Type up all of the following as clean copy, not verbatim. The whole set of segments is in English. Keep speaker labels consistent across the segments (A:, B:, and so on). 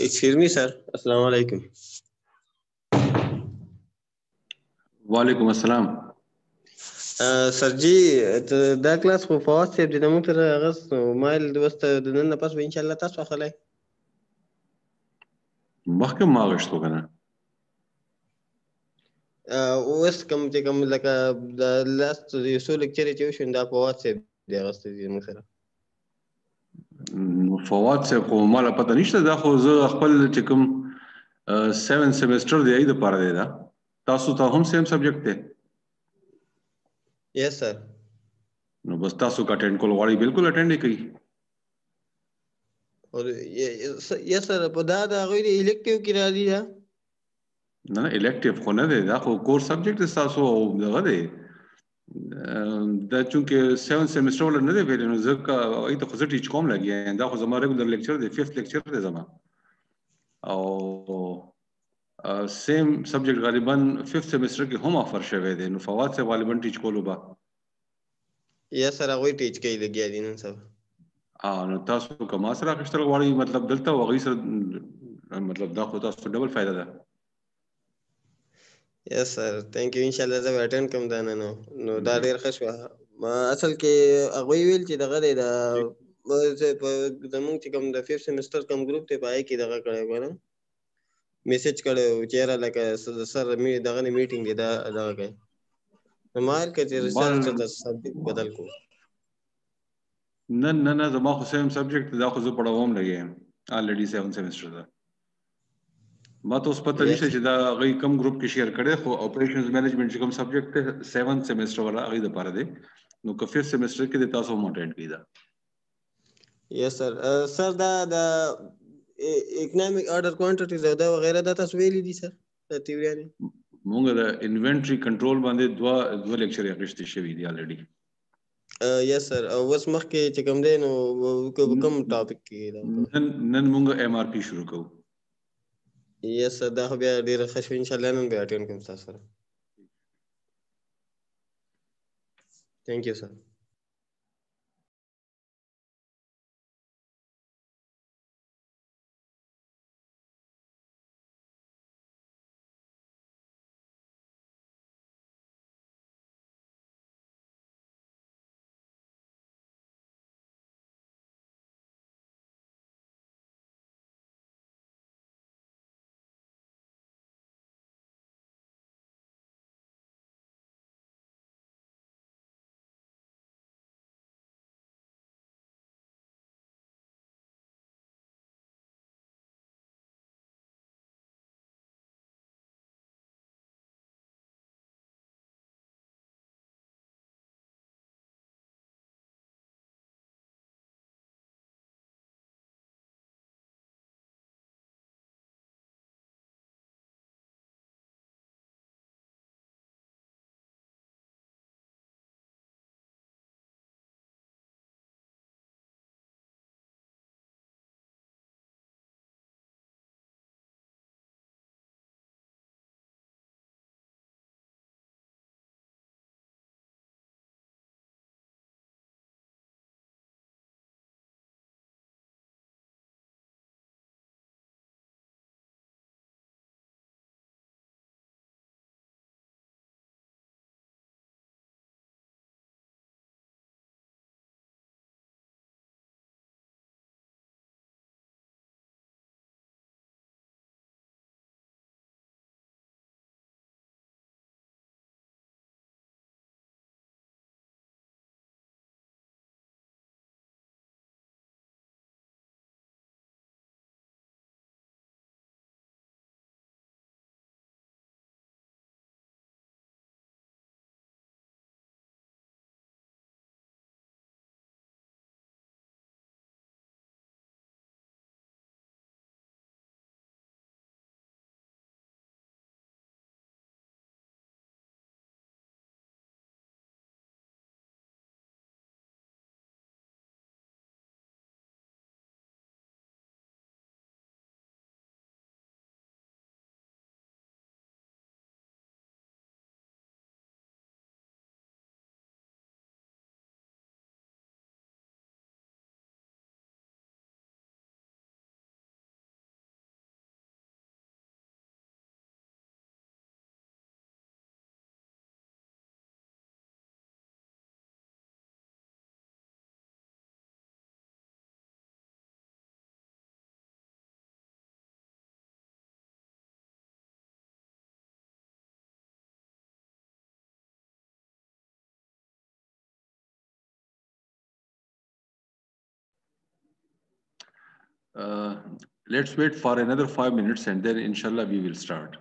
A: Excuse me sir, अस्सलाम वालेकुम।
B: वालेकुम अस्सलाम।
A: Sir ji دا کلاس خو فواز صاحب چې موږ سره اغست نو مایل د وسته د نن نه پس به ان شاء الله تاسو اخلئ.
B: مخکې ما غشتو کنه.
A: اوس کوم لکه د لاست یو څو لیکچرې چې وشو دا فواز صاحب دی اغستی دي موږ سره.
B: فواد صاحب خو مالا پته نشته، دا خو زه خپل چې کوم 7 سیمستر دی د پاره دی دا. تاسو ته هم سیم سبجیکټ دی؟
A: یس سر.
B: نو بس تاسو کا اټینډ کول غواړئ بالکل اټینډ یې کړئ.
A: او یس سر په دا د هغوی د الکټیو کې راځي دا.
B: نه نه الکټیو خو نه دی، دا خو کور سبجیکټ تاسو دغه دی. دا چونکه 7 سیمستر ول نه دی ویل نو ځکه ای ته خو زه ټیچ کوم لګیا دا خو زما ریګولر لیکچر دی، 5th لیکچر دی زما. او سیم سبجیکټ غالبا 5th سیمستر کې هم افر شوی دی، نو فواد صاحب غالبا ټیچ کولو با.
A: یس سر هغوی ټیچ کوي لګیا دي نن سبا.
B: نو تاسو کوم سره اخیستل غواړئ، مطلب دلته وغوي سره مطلب دا خو تاسو ډبل فائدہ ده.
A: یس سر تhank you ان شاء الله زه به اټینډ کوم دا نه نو دا ډیر ښه شوه. اصل کې هغوی ویل چې دغه دی دا زمونږ چې کوم د 5th سیمستر کوم ګروپ دی په هغې کې دغه کړی وو نه میسج کړی و چې یاره لکه سر دغه میټینګ دی دا دغه کوي نو ما ویل که چې
B: بال
A: ریسرچ د سبجیکټ بدل کړو.
B: نه زما خو سیم سبجیکټ دا خو زه پړاوم لګیم الریډي 7 سیمستر دا. ما ته اوس پته نشته چې دا غي کم ګروپ کې شیر کړي، خو اپریشنز مینجمنٹ چې کوم سبجیکټ 7 سیمستر والا هغه د پاره دی، نو که 5th سیمستر کې د تاسو مونټینډ کیدا.
A: یس سر. سر دا د اکنامک آرډر کوانټیټیز دا وغیرہ دا تاسو ویلي دي سر د تیوریانې؟
B: مونږ د انوینټری کنټرول باندې دوه لیکچر اخیستي شوی دی الریډي.
A: یس سر. او اوس مخکې چې کوم دی نو کوم ټاپک کې دا
B: نن مونږ ایم آر پی شروع کوو.
A: یس سر دا خو بیا ډیره ښه شوه، ان شاء الله نن به اټینډ کوم تاسو سره. تhank you سر.
B: Let's wait for another 5 minutes and then inshallah we will start.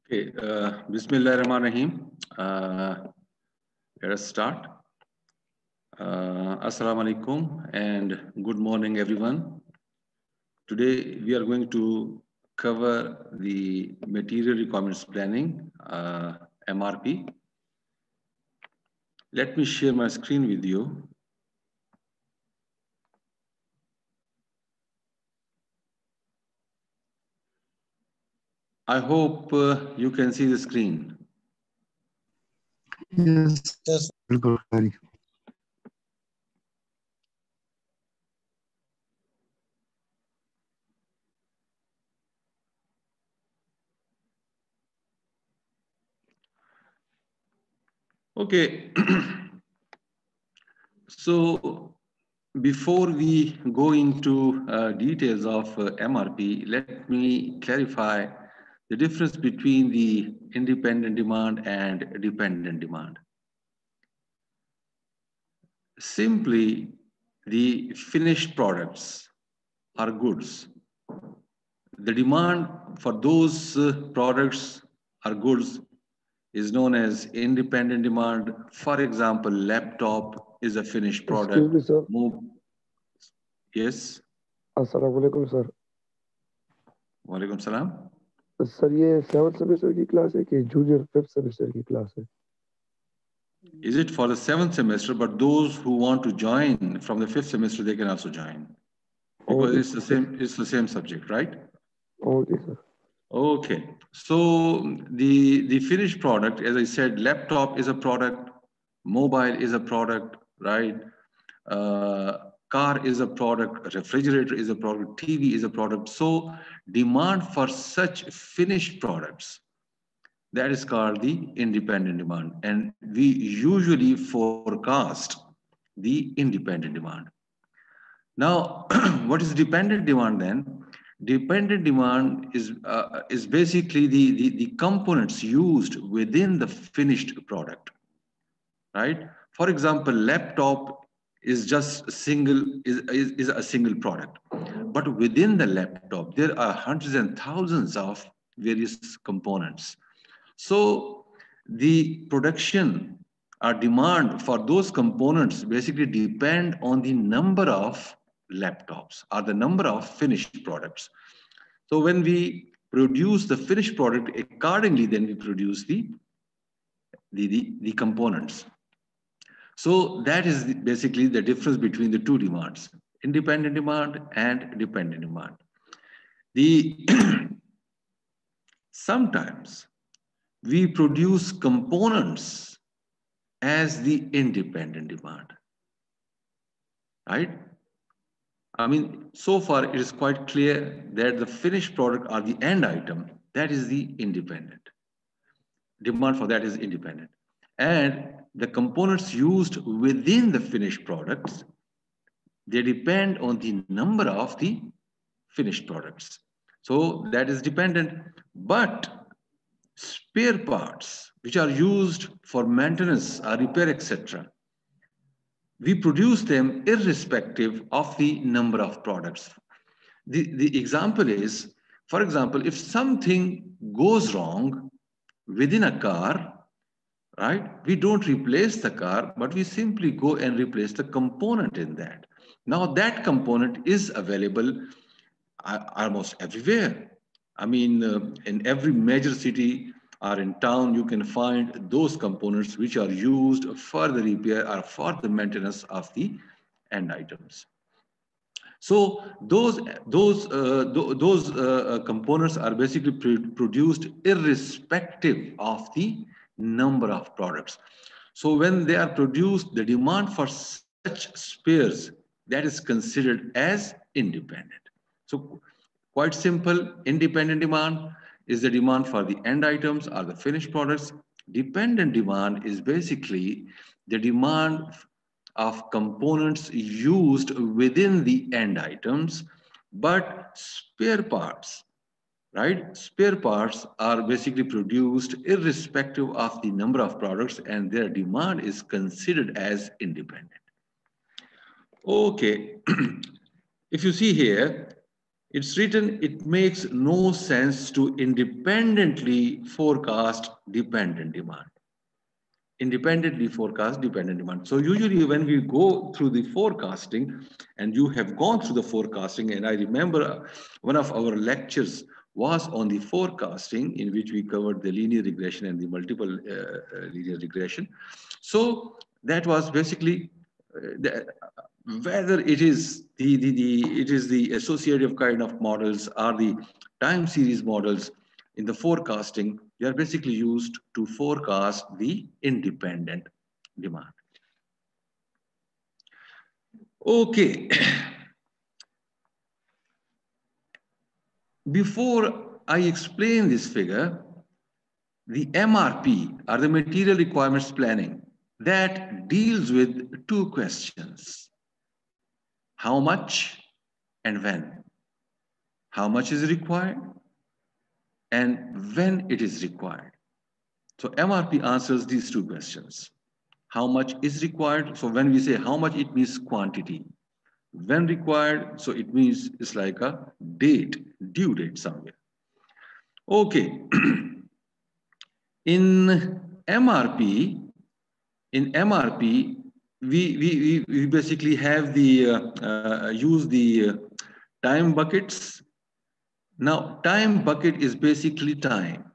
B: Okay, Bismillahirrahmanirrahim. Let us start. Assalamu alaikum and good morning, everyone. Today we are going to cover the material requirements planning, MRP. Let me share my screen with you. I hope you can see the screen.
C: Yes.
A: Yes.
B: Okay. So before we go into details of MRP, let me clarify the difference between the independent demand and dependent demand. Simply, the finished products are goods. The demand for those products or goods is known as independent demand. For example, laptop is a finished product.
C: Excuse me, sir.
B: Yes.
C: Assalamu alaikum, sir.
B: Walaikum salam.
C: Sir ये 7th semester की class है कि junior 5th semester की class है?
B: Is it for the 7th semester? But those who want to join from the 5th semester, they can also join because
C: Okay,
B: it's the same. It's the same subject, right?
C: Okay, sir.
B: Okay. So the finished product, as I said, laptop is a product, mobile is a product, right? Car is a product, refrigerator is a product, TV is a product. So demand for such finished products, that is called the independent demand. And we usually forecast the independent demand. Now, what is dependent demand then? Dependent demand is basically the components used within the finished product, right? For example, laptop is just a single product. But within the laptop, there are hundreds and thousands of various components. So the production or demand for those components basically depend on the number of laptops or the number of finished products. So when we produce the finished product, accordingly, then we produce the components. So that is basically the difference between the two demands, independent demand and dependent demand. Sometimes we produce components as the independent demand, right? I mean, so far it is quite clear that the finished product or the end item, that is the independent. Demand for that is independent. And the components used within the finished products, they depend on the number of the finished products. So that is dependent. But spare parts, which are used for maintenance or repair, etc., we produce them irrespective of the number of products. The example is, for example, if something goes wrong within a car, right, we don't replace the car, but we simply go and replace the component in that. Now that component is available almost everywhere. I mean, in every major city or in town, you can find those components which are used for the repair or for the maintenance of the end items. So those components are basically produced irrespective of the number of products. So when they are produced, the demand for such spares, that is considered as independent. So quite simple, independent demand is the demand for the end items or the finished products. Dependent demand is basically the demand of components used within the end items, but spare parts, right? Spare parts are basically produced irrespective of the number of products, and their demand is considered as independent. Okay, if you see here, it's written, it makes no sense to independently forecast dependent demand. Independently forecast dependent demand. So usually when we go through the forecasting, and you have gone through the forecasting, and I remember one of our lectures was on the forecasting, in which we covered the linear regression and the multiple linear regression. So that was basically whether it is the associative kind of models or the time series models, in the forecasting, they are basically used to forecast the independent demand. Okay. Before I explain this figure, the MRP, or the Material Requirements Planning, that deals with two questions. How much and when? How much is required and when it is required? So MRP answers these two questions. How much is required? So when we say how much, it means quantity. When required, so it means it's like a date, due date somewhere. Okay. In MRP, we basically have the use the time buckets. Now, time bucket is basically time,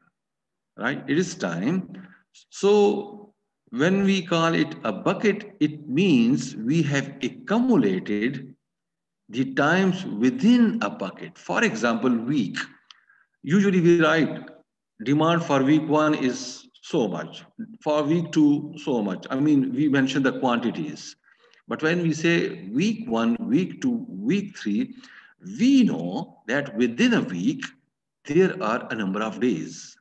B: right? It is time. So when we call it a bucket, it means we have accumulated the times within a bucket. For example, week. Usually we write demand for week 1 is so much, for week 2 so much. I mean, we mentioned the quantities. But when we say week 1, week 2, week 3, we know that within a week, there are a number of days.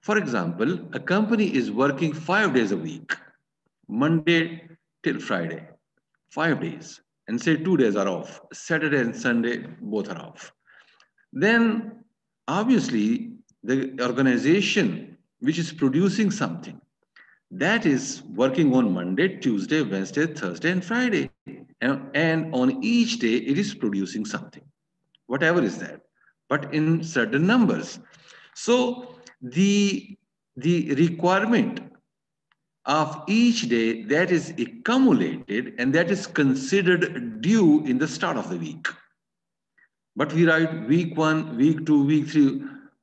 B: For example, a company is working 5 days a week, Monday till Friday, 5 days, and say 2 days are off, Saturday and Sunday, both are off. Then obviously the organization which is producing something, that is working on Monday, Tuesday, Wednesday, Thursday, and Friday. And on each day, it is producing something, whatever is that, but in certain numbers. So the requirement of each day that is accumulated and that is considered due in the start of the week. But we write week 1, week 2, week 3,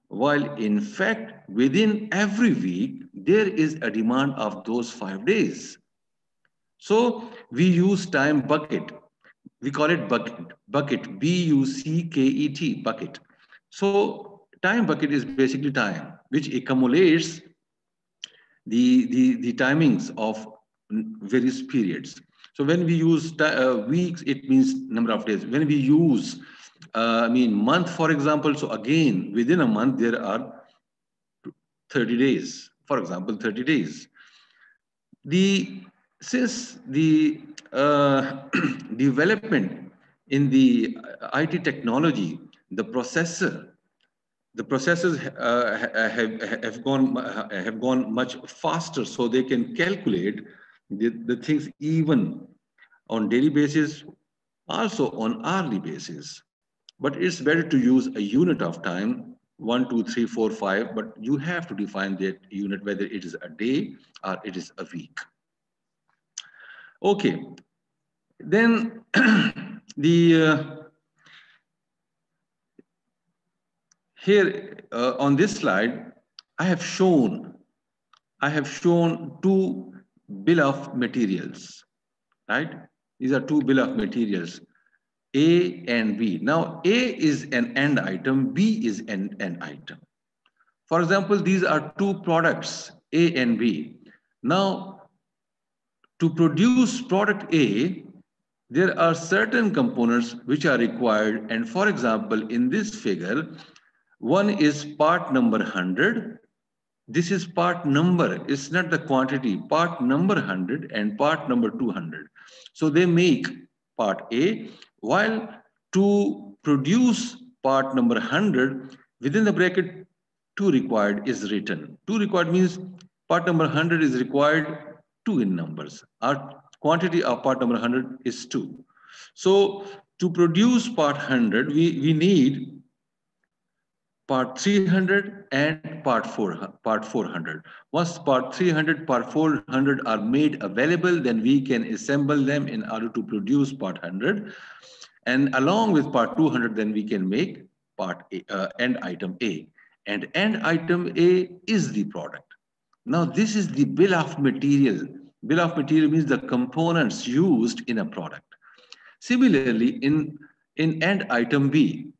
B: while in fact, within every week, there is a demand of those 5 days. So we use time bucket. We call it bucket, B-U-C-K-E-T, bucket. So time bucket is basically time, which accumulates the timings of various periods. So when we use weeks, it means number of days. When we use month, for example, so again, within a month, there are 30 days, for example, 30 days. Since the development in the IT technology, the processors have gone much faster, so they can calculate the things even on daily basis, also on hourly basis. But it's better to use a unit of time, 1, 2, 3, 4, 5, but you have to define that unit, whether it is a day or it is a week. Okay, then here on this slide, I have shown 2 bill of materials, right? These are 2 bill of materials, A and B. Now, A is an end item, B is an end item. For example, these are 2 products, A and B. Now, to produce product A, there are certain components which are required. And for example, in this figure, one is part number 100. This is part number, it's not the quantity, part number 100 and part number 200. So they make part A, while to produce part number 100, within the bracket 2 required is written. 2 required means part number 100 is required 2 in numbers. Our quantity of part number 100 is 2. So to produce part 100, we need part 300 and part 400. Once part 300, part 400 are made available, then we can assemble them in order to produce part 100. And along with part 200, then we can make part A, end item A. And end item A is the product. Now, this is the bill of material. Bill of material means the components used in a product. Similarly, in end item B,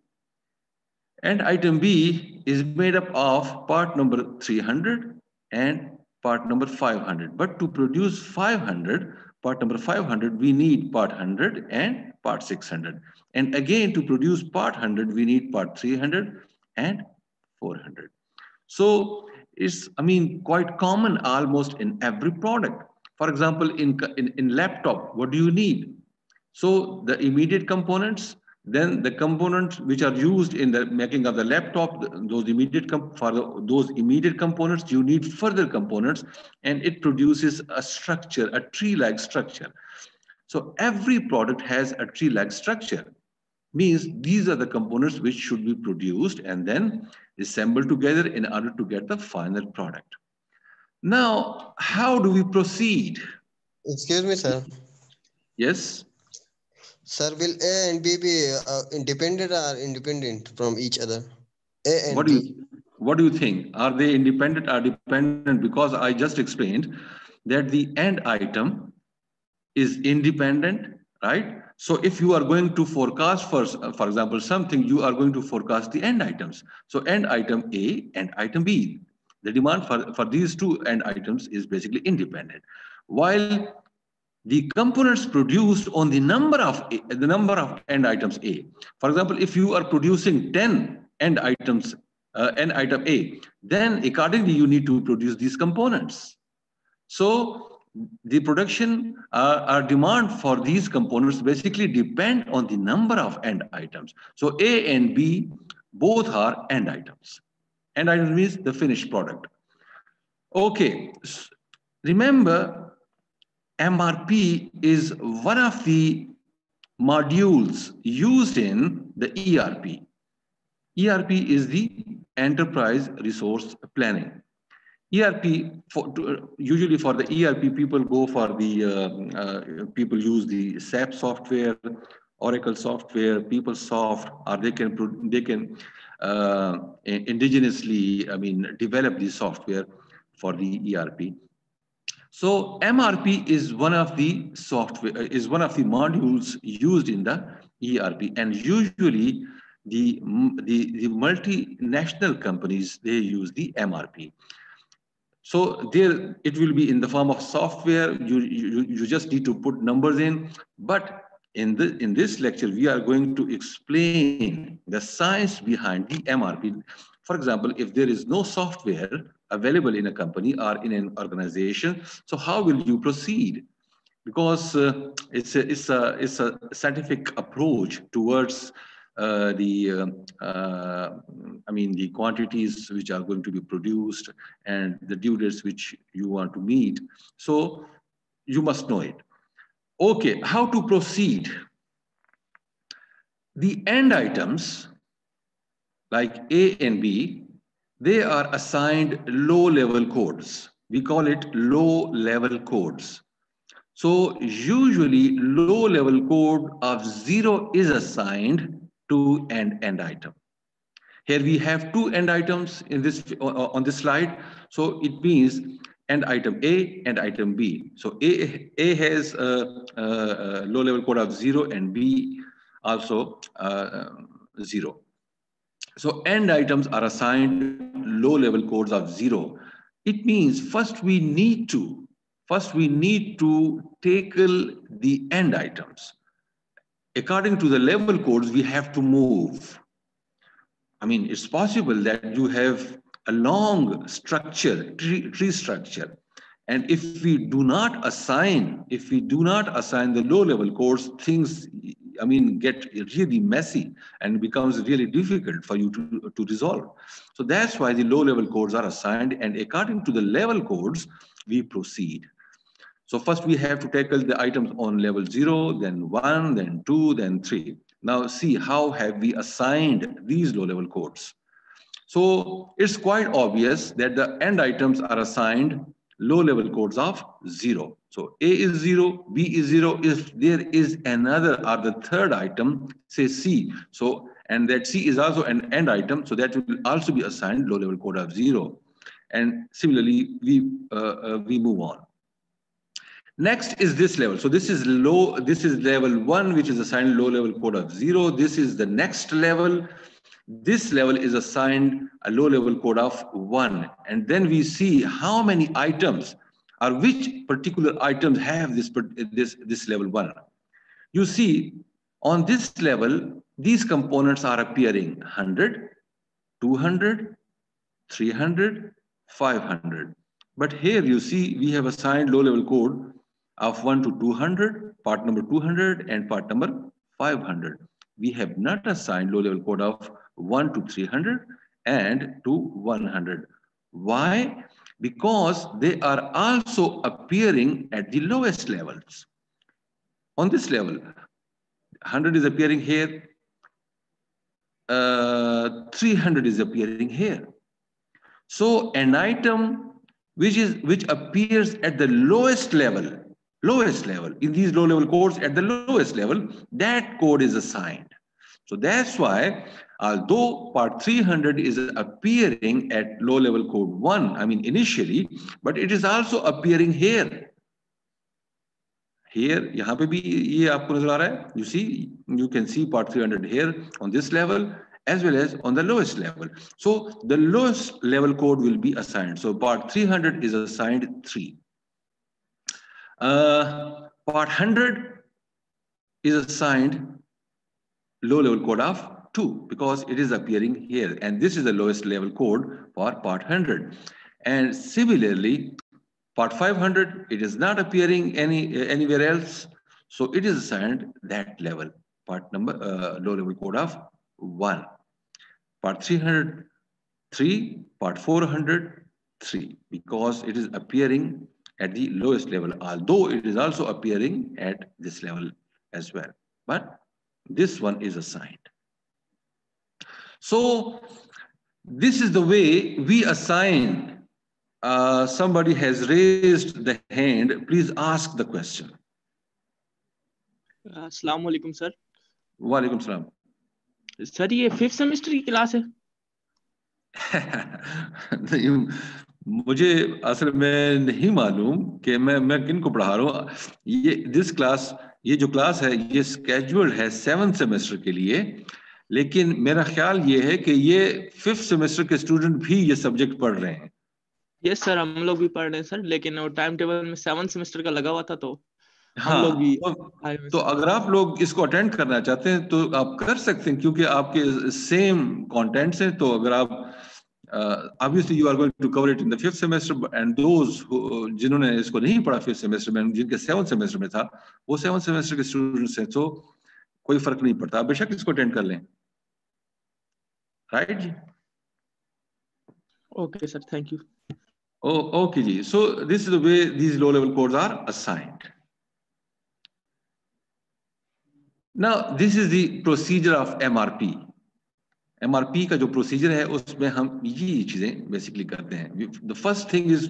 B: And item B is made up of part number 300 and part number 500. But to produce 500, part number 500, we need part 100 and part 600. And again, to produce part 100, we need part 300 and 400. So it's, I mean, quite common almost in every product. For example, in laptop, what do you need? So the immediate components, then the components which are used in the making of the laptop, those immediate those immediate components, you need further components, and it produces a structure, a tree-like structure. So every product has a tree-like structure. Means these are the components which should be produced and then assembled together in order to get the final product. Now, how do we proceed?
A: Excuse me, sir.
B: Yes.
A: Sir, will A and B be independent or independent from each other? A and B.
B: What do you think? Are they independent or dependent? Because I just explained that the end item is independent, right? So if you are going to forecast for example, something, you are going to forecast the end items. So end item A and item B. The demand for these two end items is basically independent. While the components produced on the number of end items A. For example, if you are producing 10 end items, end item A, then accordingly you need to produce these components. So the production or demand for these components basically depend on the number of end items. So A and B both are end items. End item means the finished product. Okay, remember, MRP is one of the modules used in the ERP. ERP is the Enterprise Resource Planning. ERP, usually for the ERP, people go for the, people use the SAP software, Oracle software, PeopleSoft, or they can indigenously, I mean, develop the software for the ERP. So MRP is one of the software, is one of the modules used in the ERP, and usually the multinational companies, they use the MRP. So there it will be in the form of software. You just need to put numbers in. But in this lecture, we are going to explain the science behind the MRP. For example, if there is no software available in a company or in an organization, so how will you proceed? Because it's a scientific approach towards the quantities which are going to be produced and the due dates which you want to meet. So you must know it. Okay, how to proceed? The end items like A and B, they are assigned low-level codes. We call it low-level codes. So usually low-level code of 0 is assigned to an end item. Here we have two end items in this on this slide. So it means end item A and item B. So A has a low-level code of 0 and B also 0. So end items are assigned low-level codes of 0. It means first we need to tackle the end items. According to the level codes, we have to move. I mean, it's possible that you have a long structure, tree structure. And if we do not assign the low-level codes, things, I mean, get really messy and becomes really difficult for you to resolve. So that's why the low-level codes are assigned, and according to the level codes, we proceed. So first we have to tackle the items on level 0, then 1, then 2, then 3. Now see how have we assigned these low-level codes. So it's quite obvious that the end items are assigned low-level codes of 0. So A is 0, B is 0. If there is another or the third item, say C, so and that C is also an end item, so that will also be assigned low-level code of 0. And similarly, we move on. Next is this level. So this is low. This is level 1, which is assigned low-level code of 0. This is the next level. this level is assigned a low level code of 1. And then we see how many items or which particular items have this level 1. You see, on this level, these components are appearing 100, 200, 300, 500. But here you see we have assigned low level code of 1 to 200, part number 200 and part number 500. We have not assigned low level code of 1 to 300 and to 100. Why? Because they are also appearing at the lowest levels. On this level, 100 is appearing here, 300 is appearing here. So an item which appears at the lowest level in these low level codes at the lowest level, that code is assigned. So that's why, although part 300 is appearing at low level code 1, I mean initially, but it is also appearing here. Here, यहाँ पे भी ये आपको नजर आ रहा है. You can see part 300 here on this level as well as on the lowest level. So the lowest level code will be assigned. So part 300 is assigned 3. Part 100 is assigned low level code of 2 because it is appearing here, and this is the lowest level code for part 100. And similarly, part 500, it is not appearing anywhere else, so it is assigned that level, part number low level code of 1. Part 300, 3, part 400, 3, because it is appearing at the lowest level, although it is also appearing at this level as well. But this one is assigned. So this is the way we assign. Somebody has raised the hand. Please ask the question.
D: Assalamu alaikum, sir.
B: Wa alaikum salam.
D: Sir ये 5th semester की class है?
B: मुझे असल में नहीं मालूम कि मैं किन को पढ़ा रहा हूँ. ये जो क्लास है ये स्केड्यूल्ड है 7th सेमेस्टर के लिए, लेकिन मेरा ख्याल ये है कि ये 5th सेमेस्टर के स्टूडेंट भी ये सब्जेक्ट पढ़ रहे हैं.
D: यस सर, हम लोग भी पढ़ रहे हैं सर, लेकिन वो टाइम टेबल में 7th सेमेस्टर का लगा हुआ था, तो हम लोग भी
B: तो अगर आप लोग इसको अटेंड करना चाहते हैं तो आप कर सकते हैं, क्योंकि आपके सेम कंटेंट्स हैं. तो अगर आप obviously you are going to cover it in the 5th semester, and those जिन्होंने इसको नहीं पढ़ा 5th सेमेस्टर में, जिनके 7th सेमेस्टर में था, वो 7th सेमेस्टर के स्टूडेंट्स हैं, तो कोई फर्क नहीं पड़ता, आप बेशक इसको अटेंड कर लें. राइट जी?
D: Okay sir, thank you.
B: Oh, okay ji. So this is the way these low level codes are assigned. Now this is the procedure of MRP. MRP का जो procedure है उसमें हम ये चीजें basically करते हैं. The first thing is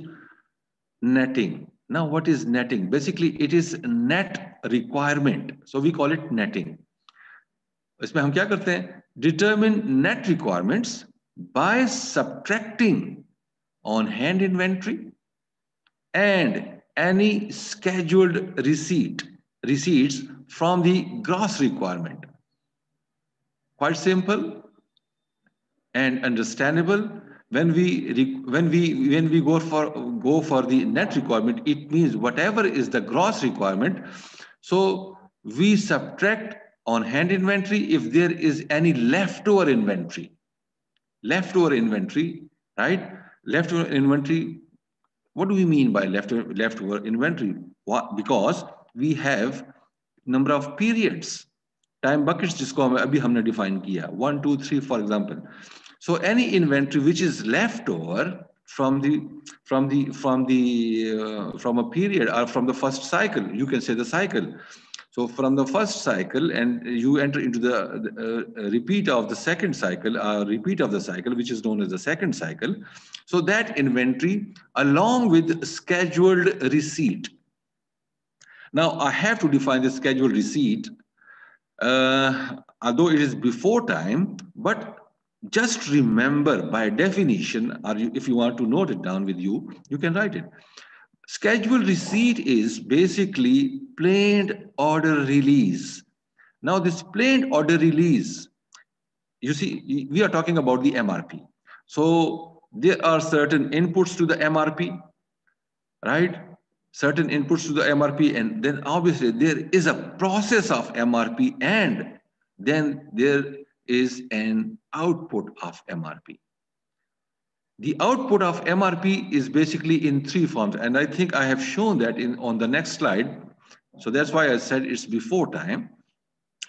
B: netting. Now what is netting? Basically it is net requirement. So we call it netting. इसमें हम क्या करते हैं? Determine net requirements by subtracting on hand inventory and any scheduled receipts from the gross requirement. Quite simple and understandable. When we go for the net requirement, it means whatever is the gross requirement. So we subtract on hand inventory if there is any leftover inventory, right? Leftover inventory, what do we mean by leftover inventory? What? Because we have number of periods, time buckets जिसको अभी हमने define किया, 1, 2, 3 for example. So any inventory which is leftover from a period or from the first cycle, you can say the cycle. So from the first cycle, and you enter into the repeat of the second cycle, repeat of the cycle, which is known as the second cycle. So that inventory along with scheduled receipt. Now I have to define the scheduled receipt, although it is before time, but just remember by definition, or if you want to note it down with you, you can write it. Scheduled receipt is basically planned order release. Now this planned order release, you see, we are talking about the MRP. So there are certain inputs to the MRP, right? Certain inputs to the MRP, and then obviously there is a process of MRP, and then there is an output of MRP. The output of MRP is basically in three forms, and I think I have shown that on the next slide. So that's why I said it's before time.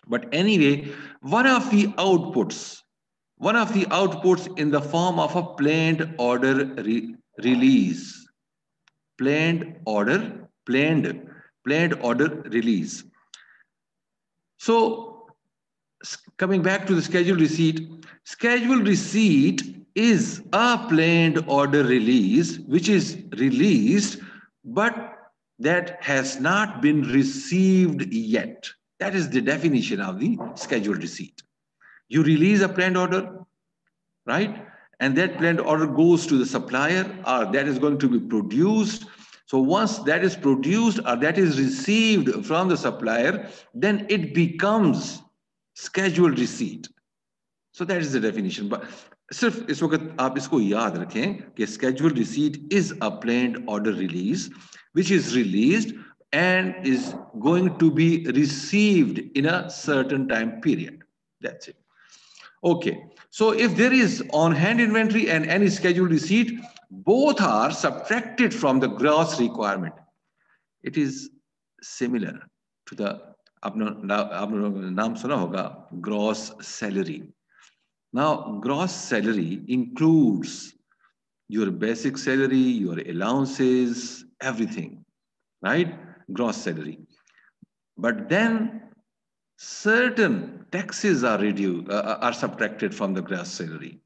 B: But anyway, one of the outputs in the form of a planned order release. Planned order release. So coming back to the scheduled receipt is a planned order release which is released but that has not been received yet. That is the definition of the scheduled receipt. You release a planned order, right? And that planned order goes to the supplier, or that is going to be produced. So once that is produced or that is received from the supplier, then it becomes scheduled receipt. So that is the definition. But सिर्फ इस वक्त आप इसको याद रखें कि scheduled receipt is a planned order release which is released and is going to be received in a certain time period. That's it. Okay. So if there is on-hand inventory and any scheduled receipt, both are subtracted from the gross requirement. It is similar to the आपने नाम सुना होगा gross salary. Now, gross salary includes your basic salary, your allowances, everything, right? Gross salary. But then certain taxes are reduced, are subtracted from the gross salary,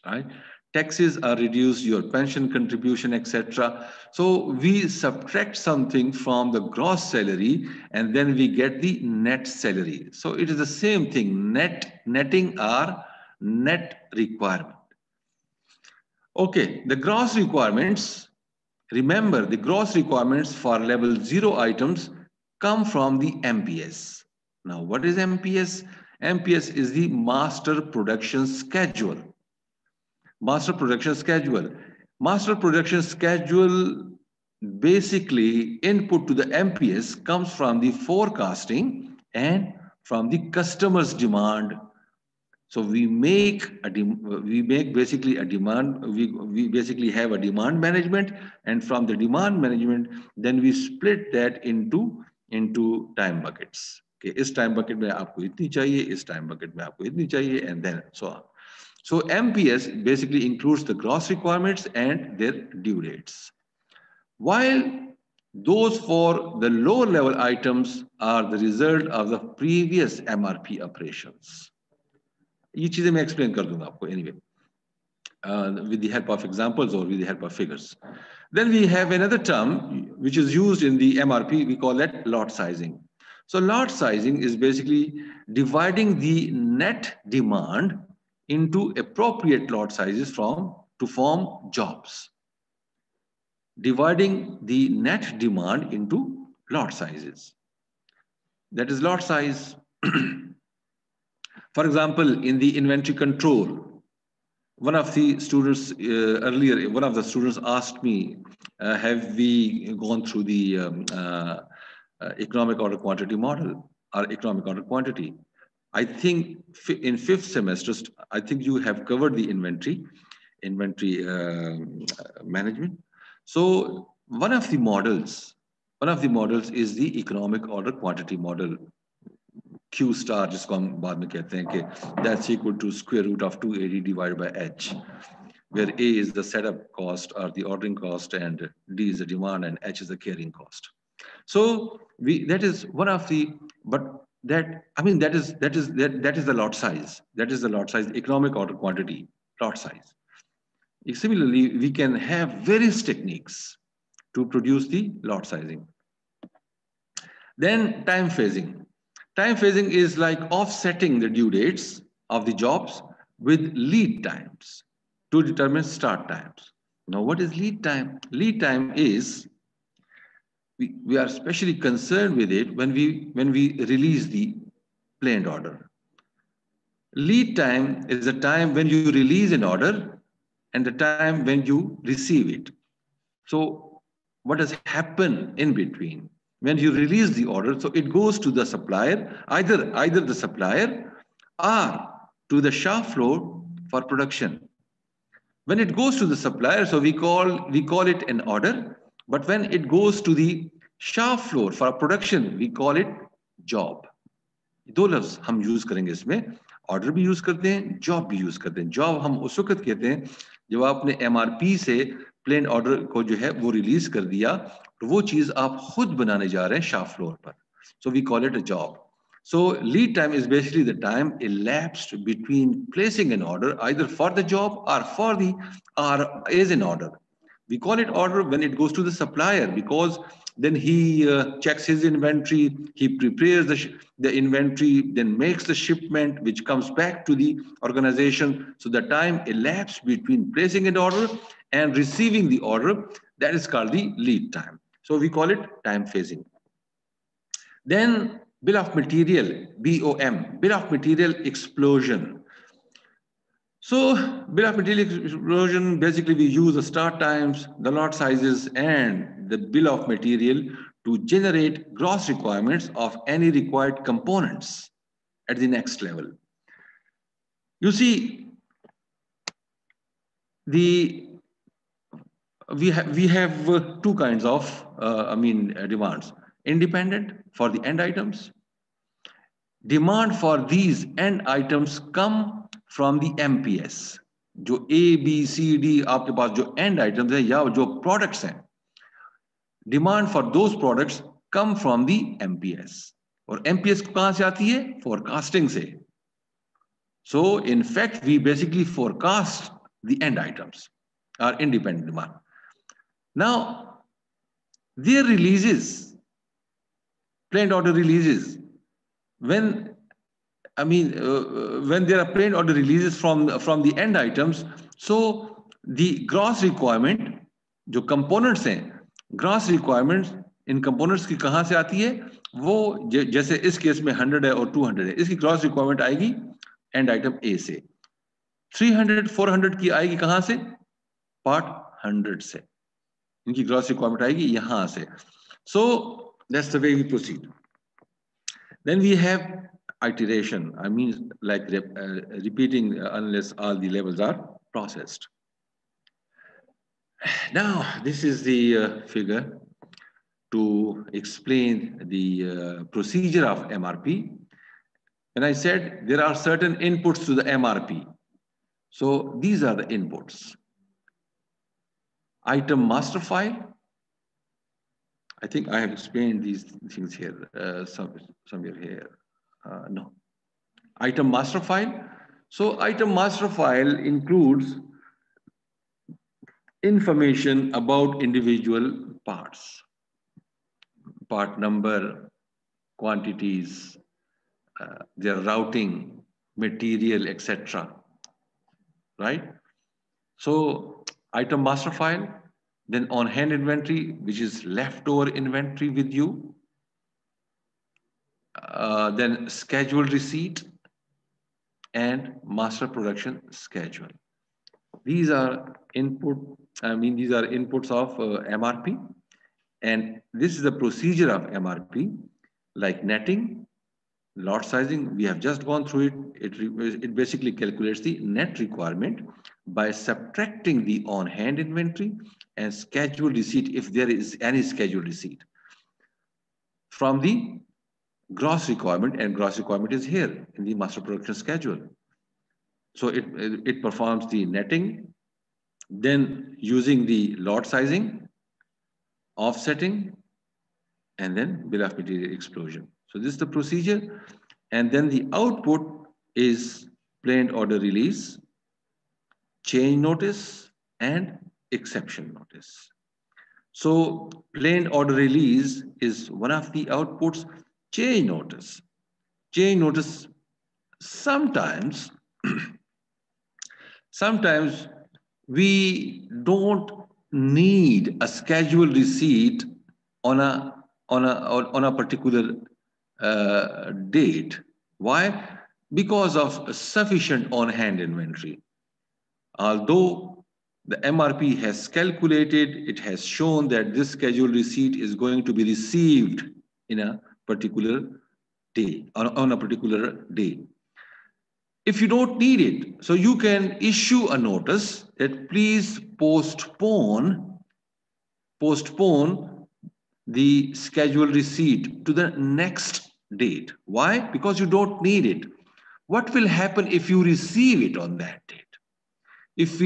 B: right? Taxes are reduced, your pension contribution, etc. So we subtract something from the gross salary and then we get the net salary. So it is the same thing, netting or net requirement. Okay, the gross requirements, remember the gross requirements for level 0 items come from the MPS. Now, what is MPS? MPS is the Master Production Schedule. Master Production Schedule. Master Production Schedule, basically input to the MPS comes from the forecasting and from the customer's demand. So we basically a demand, we basically have a demand management, and from the demand management, then we split that into time buckets. Okay, इस time bucket में आपको इतनी चाहिए, इस time bucket में आपको इतनी चाहिए, and then so on. So MPS basically includes the gross requirements and their due dates. While those for the lower level items are the result of the previous MRP operations. ये चीजें मैं explain कर दूंगा आपको anyway, with the help of examples or with the help of figures. Then we have another term which is used in the MRP, we call that lot sizing. So lot sizing is basically dividing the net demand into appropriate lot sizes to form jobs. Dividing the net demand into lot sizes. That is lot size. For example, in the inventory control, one of the students earlier, one of the students asked me, have we gone through the economic order quantity model or economic order quantity? I think in 5th semester, I think you have covered the inventory management. So one of the models is the economic order quantity model. Q star, जिसको हम बाद में कहते हैं कि that's equal to square root of 280 divided by H, where A is the setup cost or the ordering cost and D is the demand and H is the carrying cost. So that is one of the, but that, I mean, that is the lot size. That is the lot size, economic order quantity, lot size. Similarly, we can have various techniques to produce the lot sizing. Then time phasing. Time phasing is like offsetting the due dates of the jobs with lead times to determine start times. Now, what is lead time? Lead time is, we are especially concerned with it when we release the planned order. Lead time is the time when you release an order and the time when you receive it. So what does happen in between? When you release the order, so it goes to the supplier, either the supplier or to the shop floor for production. When it goes to the supplier, so we call it an order, but when it goes to the shop floor for production, we call it job. दो लफ्ज हम use करेंगे इसमें, order भी use करते हैं, job भी use करते हैं. जॉब हम उस वक्त कहते हैं जब आपने एमआरपी से प्लेन ऑर्डर को जो है वो रिलीज कर दिया, तो वो चीज आप खुद बनाने जा रहे हैं शॉप फ्लोर पर. So we call it a job. So lead time is basically the time elapsed between placing an order either for the job or as an order. We call it order when it goes to the supplier, because then he checks his inventory, he prepares the inventory, then makes the shipment, which comes back to the organization. So the time elapsed between placing an order and receiving the order, that is called the lead time. So we call it time phasing. Then bill of material, BOM, bill of material explosion. So bill of material explosion, basically we use the start times, the lot sizes, and the bill of material to generate gross requirements of any required components at the next level. You see, we have two kinds of demands. Independent for the end items. Demand for these end items come from the MPS. जो A, B, C, D आपके पास जो end items है या जो products हैं, demand for those products come from the MPS. और MPS कहाँ से आती है? Forecasting से. So in fact, we basically forecast the end items, our independent demand. Now, their releases, planned order releases, when there are planned order releases from the end items, so the gross requirement, जो components हैं, gross requirements इन components की कहाँ से आती है? वो जैसे इस केस में 100 है और 200 है, इसकी gross requirement आएगी end item A से. 300, 400 की आएगी कहाँ से? Part 100 से. इनकी gross requirement आएगी यहाँ से. So that's the way we proceed. Then we have iteration. I mean, like repeating unless all the levels are processed. Now, this is the figure to explain the procedure of MRP. And I said there are certain inputs to the MRP. So these are the inputs. Item master file. I think I have explained these things here, somewhere here. No. Item master file. So item master file includes information about individual parts. Part number, quantities, their routing, material, etc. Right? So item master file. Then on-hand inventory, which is leftover inventory with you. Then scheduled receipt and master production schedule. These are these are inputs of MRP. And this is the procedure of MRP, like netting, lot sizing. We have just gone through it. It basically calculates the net requirement by subtracting the on-hand inventory and scheduled receipt, if there is any scheduled receipt, from the gross requirement, and gross requirement is here in the master production schedule. So it performs the netting, then using the lot sizing, offsetting, and then bill of material explosion. So this is the procedure. And then the output is planned order release, change notice, and exception notice. So planned order release is one of the outputs. Change notice. Change notice, sometimes we don't need a scheduled receipt on a particular date. Why? because of sufficient on-hand inventory. Although the MRP has calculated, it has shown that this scheduled receipt is going to be received in a particular day, on a particular day. If you don't need it, so you can issue a notice that please postpone the scheduled receipt to the next date. Why? Because you don't need it. What will happen if you receive it on that date? If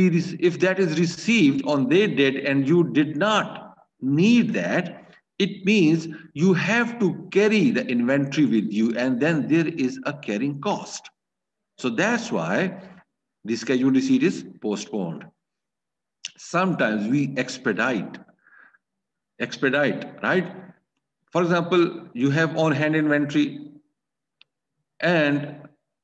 B: that is received on that date and you did not need that, it means you have to carry the inventory with you, and then there is a carrying cost. So that's why the scheduled receipt is postponed. Sometimes we expedite, right? For example, you have on-hand inventory and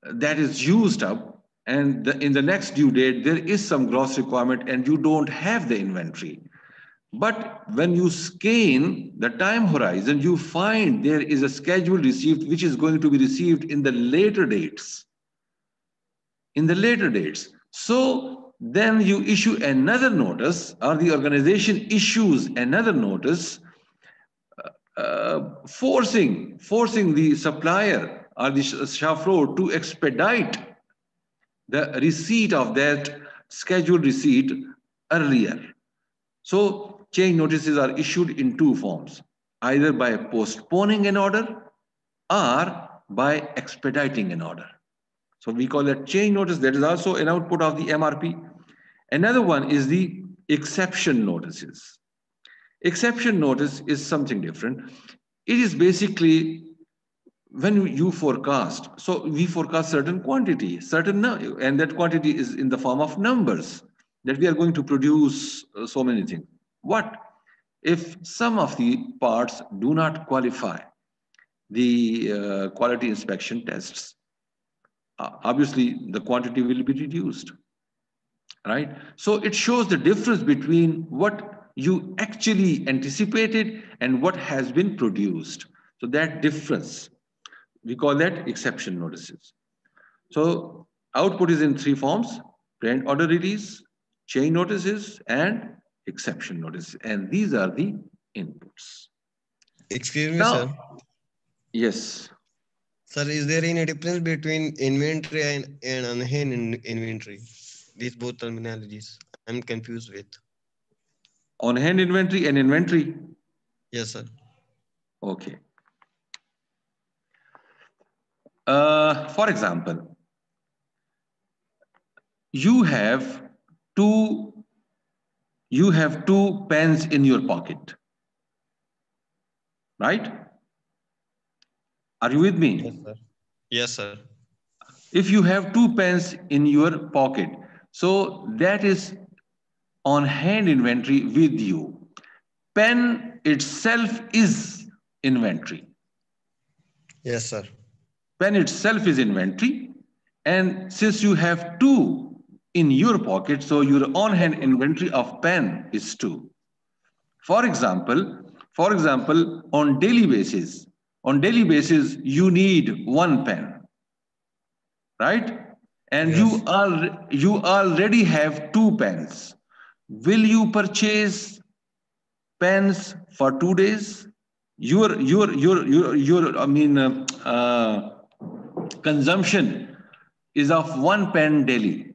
B: that is used up, and in the next due date, there is some gross requirement and you don't have the inventory. But when you scan the time horizon, you find there is a scheduled receipt which is going to be received in the later dates. So then you issue another notice, or the organization issues another notice, forcing the supplier or the shop floor to expedite the receipt of that scheduled receipt earlier. So change notices are issued in two forms, either by postponing an order or by expediting an order. So we call that change notice. That is also an output of the MRP. Another one is the exception notices. Exception notice is something different. It is basically when you forecast. So we forecast certain quantity, and that quantity is in the form of numbers, that we are going to produce so many things. What if some of the parts do not qualify the quality inspection tests? Obviously, the quantity will be reduced, right? So it shows the difference between what you actually anticipated and what has been produced. So that difference, we call that exception notices. So output is in three forms: parent order release, change notices, and exception notices. And these are the inputs.
A: Excuse me,
B: Now,
A: sir.
B: Yes.
A: Sir, is there any difference between inventory and on-hand inventory? These both terminologies I'm confused with.
B: On-hand inventory and inventory?
A: Yes, sir.
B: Okay. For example, you have two pens in your pocket, right? Are you with me?
A: Yes, sir. Yes, sir.
B: If you have two pens in your pocket, so that is on-hand inventory with you. Pen itself is inventory.
A: Yes, sir.
B: Pen itself is inventory. And since you have two in your pocket, so your on-hand inventory of pen is two. For example, on daily basis, you need one pen, right? And
A: Yes.
B: you already have two pens. Will you purchase pens for 2 days? Your consumption is of one pen daily,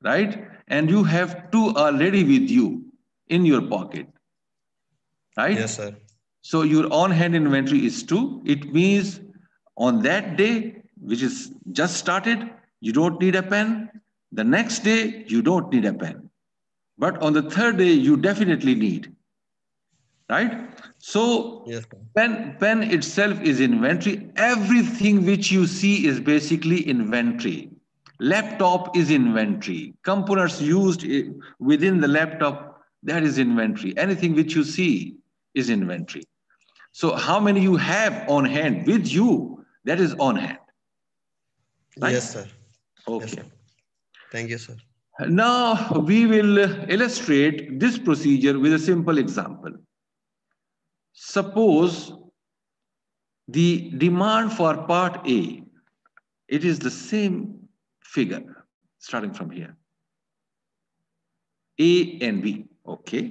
B: right? And you have two already with you in your pocket, right?
A: Yes, sir.
B: So your on-hand inventory is two. It means on that day, which is just started, you don't need a pen. The next day, you don't need a pen. But on the third day, you definitely need, right? So
A: Yes,
B: pen itself is inventory. Everything which you see is basically inventory. Laptop is inventory. Components used within the laptop, that is inventory. Anything which you see is inventory. So how many you have on hand with you, that is on hand. Right?
A: Yes, sir.
B: Okay.
A: Yes, sir. Thank you, sir.
B: Now we will illustrate this procedure with a simple example. Suppose the demand for part A it is the same figure starting from here. A and B, okay.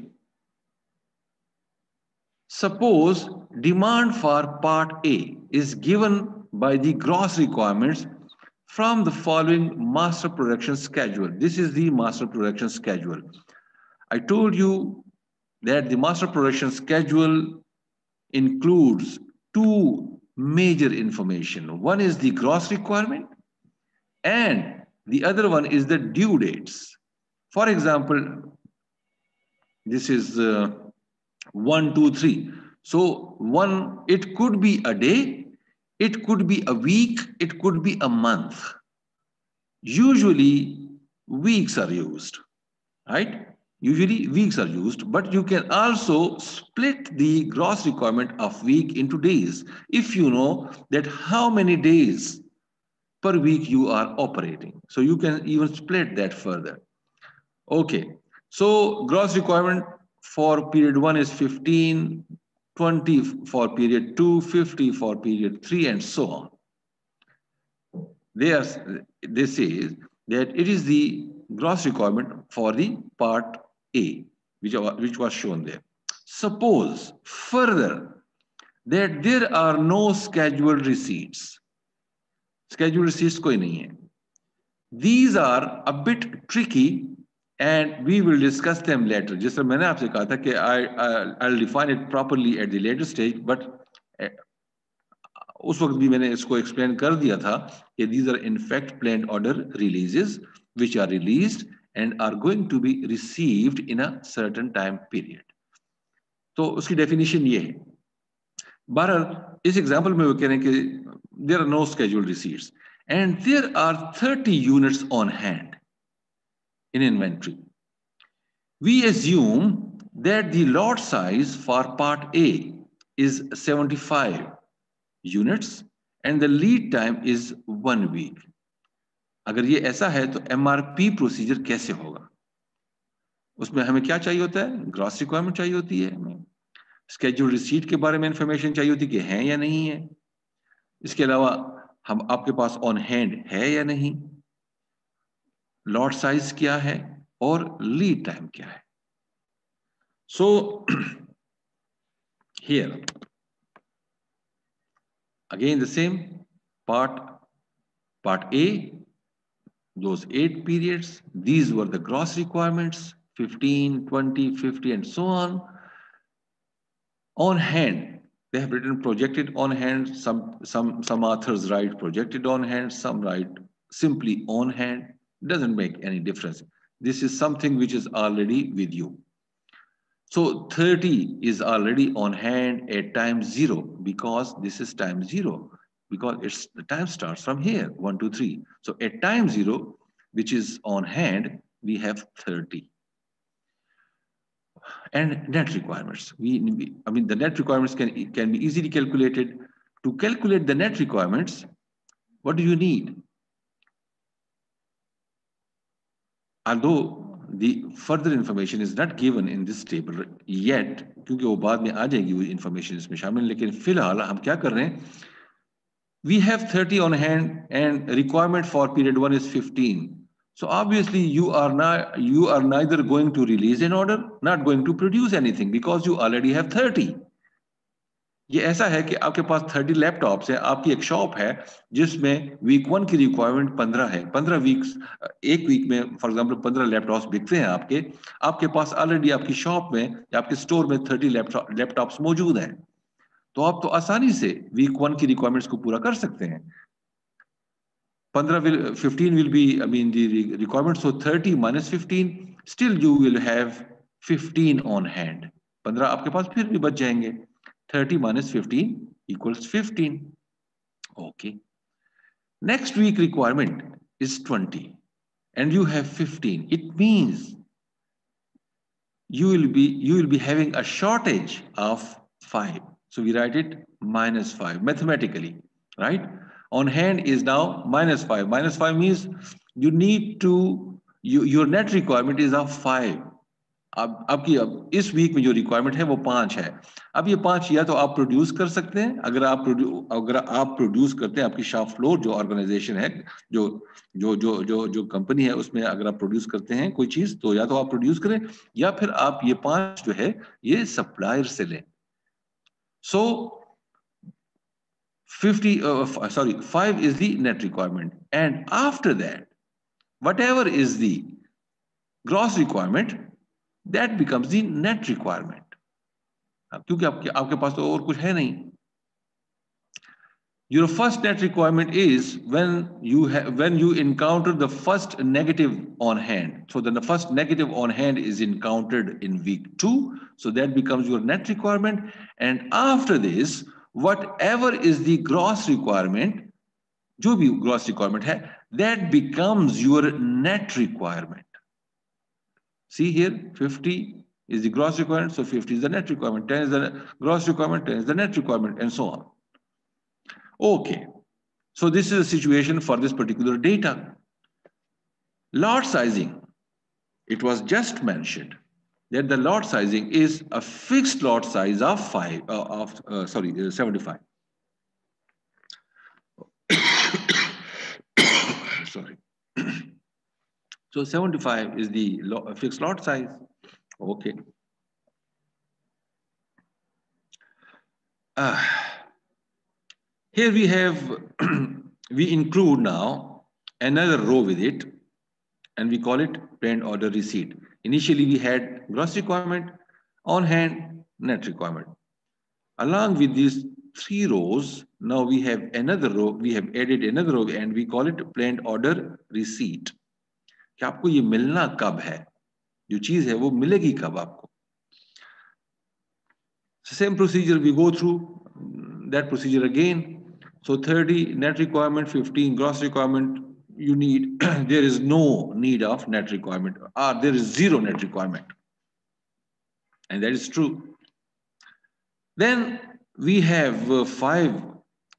B: Suppose demand for part A is given by the gross requirements from the following master production schedule. This is the master production schedule. I told you that the master production schedule includes two major information. One is the gross requirement and the other one is the due dates. For example, this is 1, 2, 3. So one, it could be a day, it could be a week, it could be a month. Usually weeks are used, right? Usually weeks are used, but you can also split the gross requirement of week into days if you know that how many days per week you are operating. So you can even split that further. Okay, so gross requirement for period 1 is 15, 20 for period 2, 50 for period 3, and so on. They say that it is the gross requirement for the part A, which was shown there. Suppose further that there are no scheduled receipts. Scheduled receipts koi nahi hai. These are a bit tricky and we will discuss them later. Just as मैंने आपसे कहा था कि I'll define it properly at the later stage, but उस वक्त भी मैंने इसको explain कर दिया था कि these are in fact planned order releases which are released and are going to be received in a certain time period. तो उसकी definition ये है. बहरहाल इस example में वो कह रहे हैं कि there are no scheduled receipts and there are 30 units on hand in inventory. We assume that the lot size for part A is 75 units and the lead time is 1 week. अगर ये ऐसा है तो MRP प्रोसीजर कैसे होगा? उसमें हमें क्या चाहिए होता है? ग्रॉस रिक्वायरमेंट चाहिए होती है, हमें स्केड्यूल रिसीट के बारे में इंफॉर्मेशन चाहिए होती है कि हैं या नहीं है. इसके अलावा हम आपके पास ऑन हैंड है या नहीं, लॉट साइज क्या है और लीड टाइम क्या है. So here again the same part A, those 8 periods, these were the gross requirements, 15, 20, 50 and so on. On hand, they have written projected on hand. Some authors write projected on hand, some write simply on hand. Doesn't make any difference. This is something which is already with you. So 30 is already on hand at time 0 because this is time 0 because the time starts from here, 1, 2, 3. So at time 0, which is on hand, we have 30. And net requirements. I mean, the net requirements can be easily calculated. To calculate the net requirements, what do you need? Although the further information is not given in this table yet, क्योंकि वो बाद में आ जाएगी वो information इसमें शामिल, लेकिन फिलहाल हम क्या कर रहे हैं? We have 30 on hand and requirement for period 1 is 15. So obviously you are neither going to release an order, not going to produce anything because you already have 30. ये ऐसा है कि आपके पास 30 लैपटॉप्स हैं, आपकी एक शॉप है जिसमें वीक 1 की रिक्वायरमेंट 15 है. 15 वीक्स, एक वीक में फॉर एग्जांपल 15 लैपटॉप्स बिकते हैं आपके पास ऑलरेडी आपकी शॉप में या आपके स्टोर में 30 लैपटॉप्स मौजूद हैं. तो आप तो आसानी से वीक 1 की रिक्वायरमेंट्स को पूरा कर सकते हैं. 15 will be, I mean, the requirements, so 30 minus 15, still you will have 15 on hand. 15 आपके पास फिर भी बच जाएंगे. 30 minus 15 equals 15. Okay. Next week requirement is 20 and you have 15. It means you will be having a shortage of 5. So we write it minus 5 mathematically, right? On hand is now minus 5. Minus 5 means you need to, your net requirement is of 5. अब इस week में जो requirement है वो 5 है। अब ये 5 या तो आप प्रोड्यूस कर सकते हैं, अगर आप प्रोड्यूस करते हैं, आपकी शॉप फ्लोर जो ऑर्गेनाइजेशन है, जो कंपनी है, उसमें अगर आप प्रोड्यूस करते हैं कोई चीज, तो या तो आप प्रोड्यूस करें या फिर आप ये 5 जो है ये सप्लायर से लें। सो 5 is the net requirement, and after that whatever is the gross requirement, that becomes the net requirement. क्योंकि आपके पास तो और कुछ है नहीं। Your first net requirement is when you encounter the first negative on hand. So then the first negative on hand is encountered in week 2, so that becomes your net requirement. And after this, whatever is the gross requirement, जो भी gross requirement है, that becomes your net requirement. See here, 50 is the gross requirement, so 50 is the net requirement, 10 is the gross requirement, 10 is the net requirement, and so on. Okay, so this is a situation for this particular data. Lot sizing, it was just mentioned that the lot sizing is a fixed lot size of 75. Sorry. So 75 is the fixed lot size. Okay. Here we have, we include now another row with it, and we call it planned order receipt. Initially, we had gross requirement, on hand, net requirement. Along with these 3 rows, now we have another row, we have added another row, and we call it planned order receipt. कि आपको ये मिलना कब है, जो चीज है वो मिलेगी कब आपको. Same procedure we go through, that procedure again. So 30 net requirement, 15 gross requirement, you need, there is no need of net requirement, or there is 0 net requirement. And that is true. Then we have 5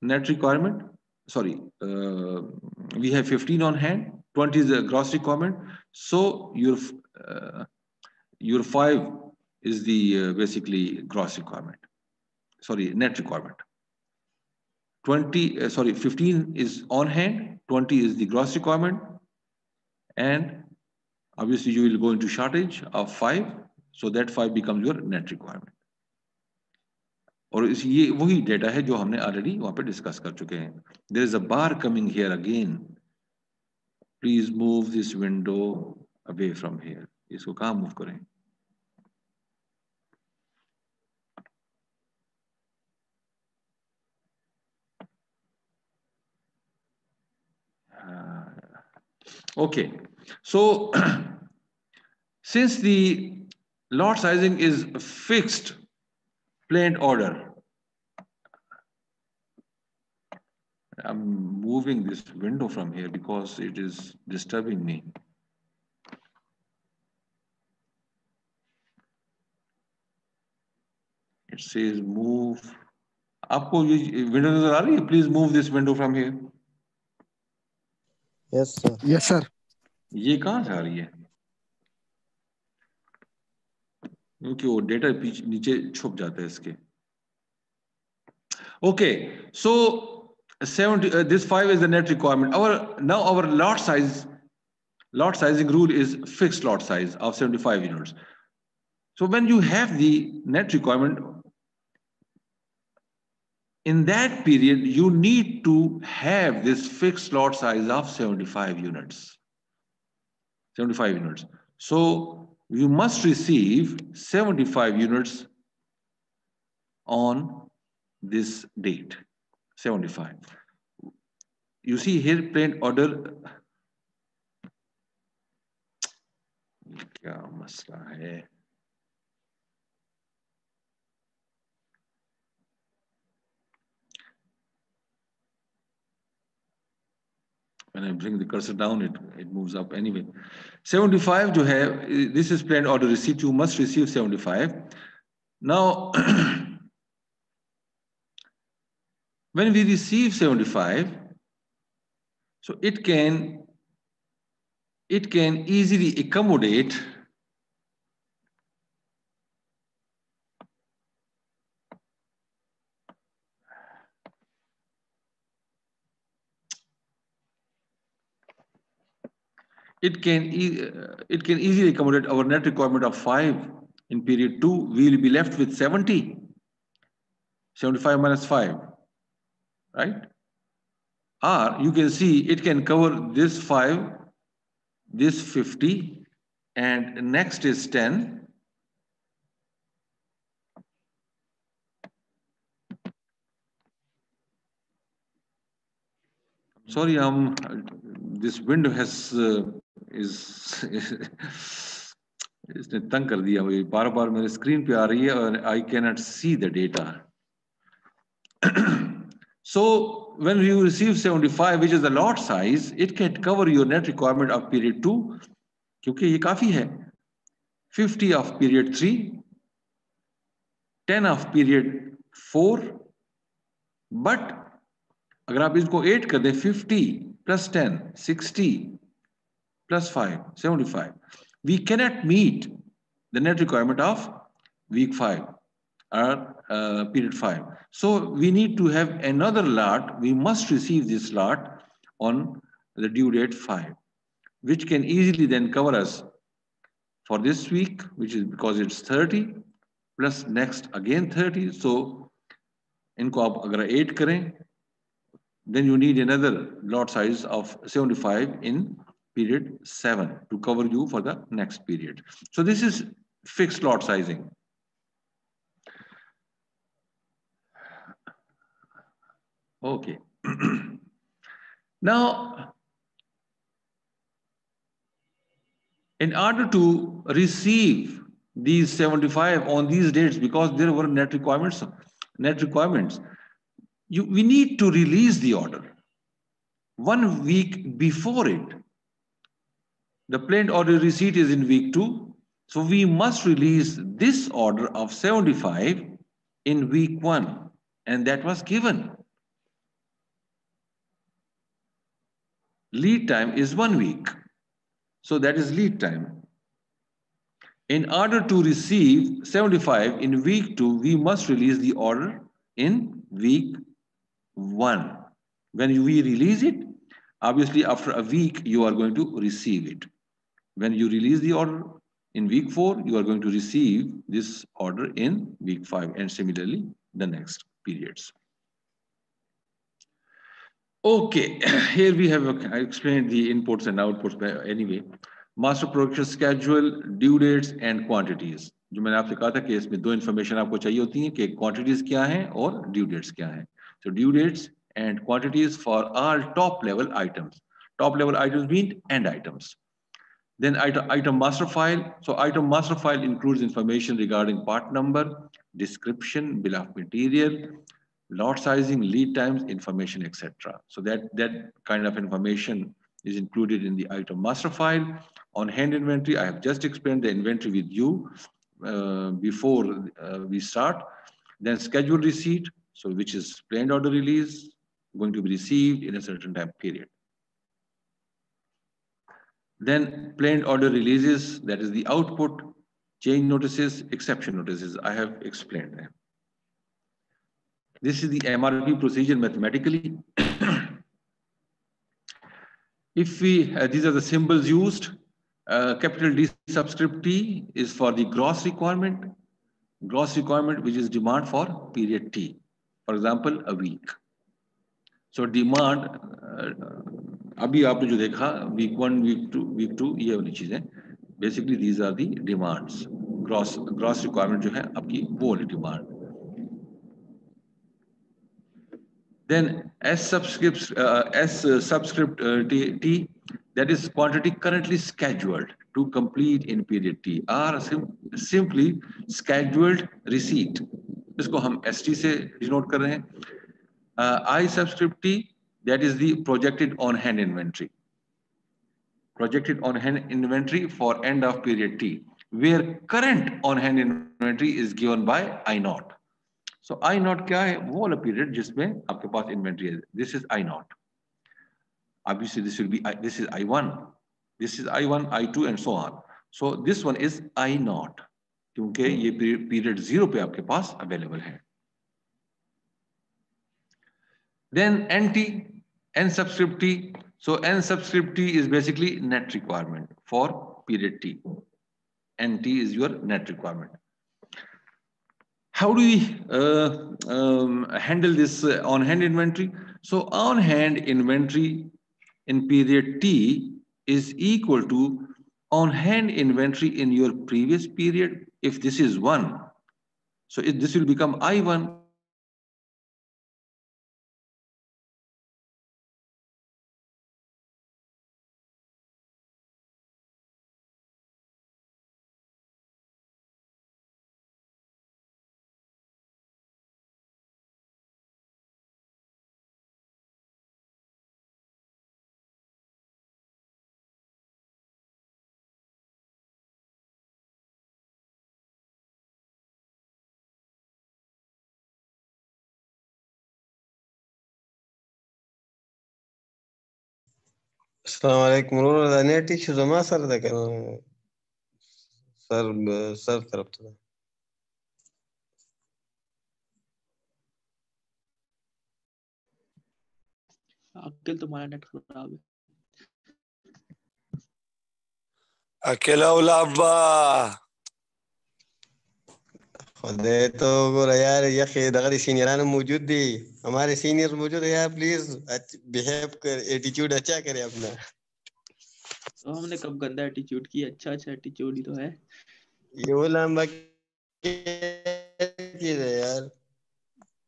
B: net requirement, sorry, we have 15 on hand, 20 is the gross requirement. So your 5 is the basically gross requirement, sorry, net requirement. 15 is on hand, 20 is the gross requirement, and obviously you will go into shortage of 5, so that 5 becomes your net requirement. और ये वही data है जो हमने already वहां पे discuss कर चुके हैं. There is a bar coming here again. Please move this window away from here. इसको कहाँ मूव करें? Okay, so since the lot sizing is fixed planned order, I'm moving this window from here because it is disturbing me. It says move. आपको ये window नजर आ रही है? Please move this window from here.
A: Yes, sir.
C: Yes, sir.
B: ये कहाँ से आ रही है? क्योंकि वो डेटा नीचे छुप जाता है इसके. Okay, so 70. This 5 is the net requirement. Our lot sizing rule is fixed lot size of 75 units. So when you have the net requirement, in that period, you need to have this fixed lot size of 75 units. 75 units. So you must receive 75 units on this date, 75. You see here planned order. क्या मसला है? When I bring the cursor down, it moves up anyway. 75 जो है, this is planned order receipt. You must receive 75. Now, when we receive 75, so it can easily accommodate it can easily accommodate our net requirement of 5 in period 2. We will be left with 70. 75 minus 5, right? Or you can see it can cover this 5, this 50, and next is 10. Sorry, this window has इसने तंग कर दिया मुझे, बार-बार मेरे screen पे आ रही है और I cannot see the data. So when you receive 75, which is the lot size, it can cover your net requirement of period 2, क्योंकि ये काफी है. 50 of period 3, 10 of period 4, but अगर आप इसको 8 कर दें, 50 plus 10, 60 plus 5, 75. We cannot meet the net requirement of week 5 or period 5. So we need to have another lot. We must receive this lot on the due date 5, which can easily then cover us for this week, which is because it's 30 plus next again 30. So इनको आप अगर 8 करें, then you need another lot size of 75 in period 7 to cover you for the next period. So this is fixed lot sizing. Okay. Now, in order to receive these 75 on these dates, because there were net requirements, we need to release the order 1 week before it. The planned order receipt is in week 2. So we must release this order of 75 in week 1. And that was given. Lead time is 1 week. So that is lead time. In order to receive 75 in week 2, we must release the order in week 1. When we release it, obviously after a week, you are going to receive it. When you release the order in week 4, you are going to receive this order in week 5, and similarly the next periods. Okay, here we have explained the inputs and outputs anyway. Master production schedule, due dates and quantities. जो मैंने आपसे कहा था कि इसमें 2 information आपको चाहिए होती हैं कि quantities क्या हैं और due dates क्या हैं. So due dates and quantities for all top level items. Top level items mean end items. Then item master file. So item master file includes information regarding part number, description, bill of material, lot sizing, lead times, information, etc. So that kind of information is included in the item master file. On hand inventory, I have just explained the inventory with you before we start. Then schedule receipt, so which is planned order release, going to be received in a certain time period. Then planned order releases, that is the output, change notices, exception notices. I have explained them. This is the MRP procedure mathematically. If we, these are the symbols used. Capital D subscript T is for the gross requirement which is demand for period T. For example, a week. So demand, अभी आपने जो देखा week 1, week 2 ये वाली चीजें. Basically these are the demands. Gross requirement जो है आपकी वो वाली demand. Then S subscript T, that is quantity currently scheduled to complete in period T, or simply scheduled receipt. इसको हम ST से denote कर रहे हैं. I subscript T, that is the projected on hand inventory. Projected on hand inventory for end of period T, where current on hand inventory is given by I naught. So I naught क्या है? वो वाला period जिसमें आपके पास inventory है. This is I naught. Obviously this will be this is I1, this is I1, I2 and so on. So this one is I naught क्योंकि ये period 0 पे आपके पास available है. Then NT, N subscript T. So N subscript T is basically net requirement for period T. NT is your net requirement. How do we handle this on-hand inventory? So on-hand inventory in period T is equal to on-hand inventory in your previous period. If this is 1, so this will become I1.
A: السلام عليكم مرور دا نت ایشو زما سره ده کنه سر طرف ته ده
D: अकेले तुम्हारा net खराब है
E: अकेला उलाबा
A: خدای ته وګوره یار یخې دغه سینیران موجود دي हमारे senior موجود है यार please behave कर attitude अच्छा करे अपना
D: तो हमने कब गंदा एटीट्यूड किया अच्छा एटीट्यूड ही तो है
A: ये वो लंबा चीज है यार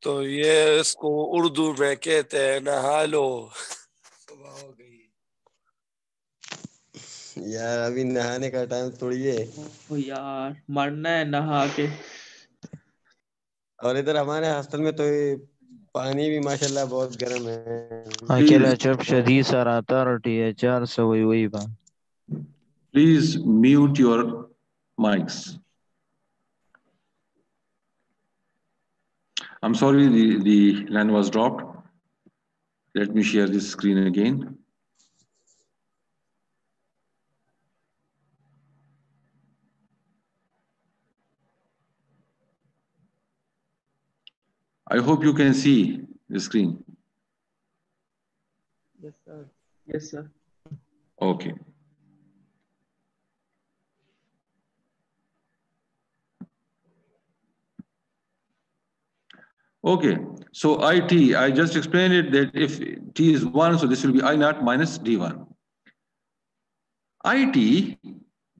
E: तो ये इसको उर्दू में कहते हैं नहा लो सुबह हो गई
A: यार अभी नहाने का टाइम थोड़ी है
D: ओ यार मरना है नहा के
A: और इधर हमारे हॉस्टल में तो पानी भी माशाल्लाह बहुत गर्म है
F: अकेला चुप शदीद सर आता और THR से वही बात
B: Please mute your mics. I'm sorry the line was dropped. Let me share this screen again. I hope you can see the screen.
D: Yes, sir. Yes, sir.
B: Okay. Okay, so IT, I just explained it that if T is 1, so this will be I naught minus D1. IT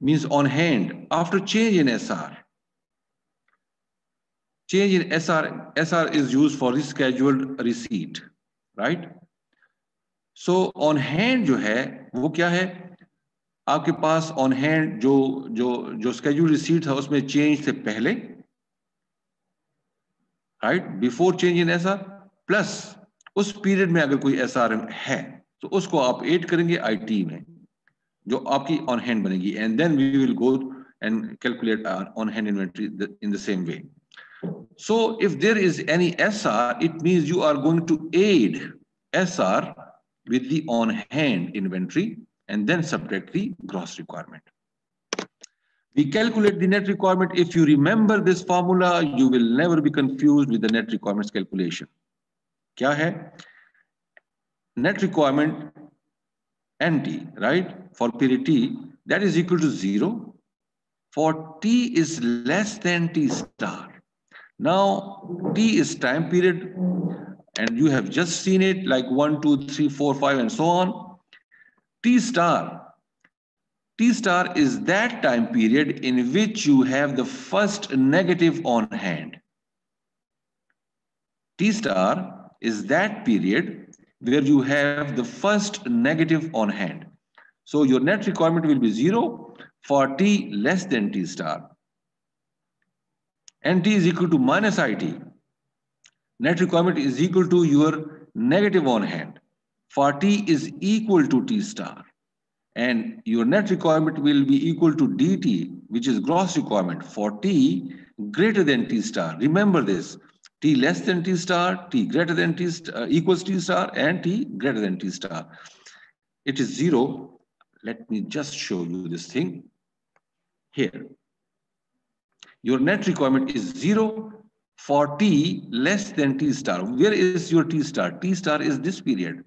B: means on hand after change in SR. Change in SR is used for rescheduled receipt, right? So on hand जो है वो क्या है आपके पास on hand जो scheduled receipt है उसमें change से पहले, right? Before change in SR plus उस period में अगर कोई SR है तो उसको आप add करेंगे IT में जो आपकी on hand बनेगी and then we will go and calculate our on hand inventory in the same way. So if there is any SR, it means you are going to add SR with the on-hand inventory and then subtract the gross requirement. We calculate the net requirement. If you remember this formula, you will never be confused with the net requirements calculation. क्या है? Net requirement NT, right? For period T, that is equal to 0. For T is less than T star. Now, T is time period, and you have just seen it like 1, 2, 3, 4, 5, and so on. T star is that time period in which you have the first negative on hand. T star is that period where you have the first negative on hand. So your net requirement will be 0 for T less than T star. NT is equal to minus IT. Net requirement is equal to your negative on hand. For T is equal to T star. And your net requirement will be equal to DT, which is gross requirement for T greater than T star. Remember this, T less than T star, T greater than T star, equals T star, and T greater than T star. It is 0. Let me just show you this thing here. Your net requirement is 0 for T less than T star. Where is your T star? T star is this period.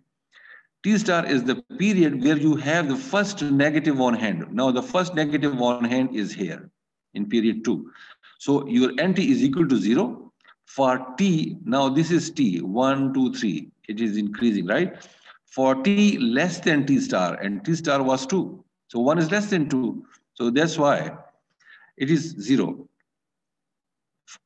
B: T star is the period where you have the first negative on hand. Now the first negative on hand is here in period 2. So your NT is equal to 0. For T, now this is T, 1, 2, 3. It is increasing, right? For T less than T star, and T star was 2. So 1 is less than 2. So that's why it is 0.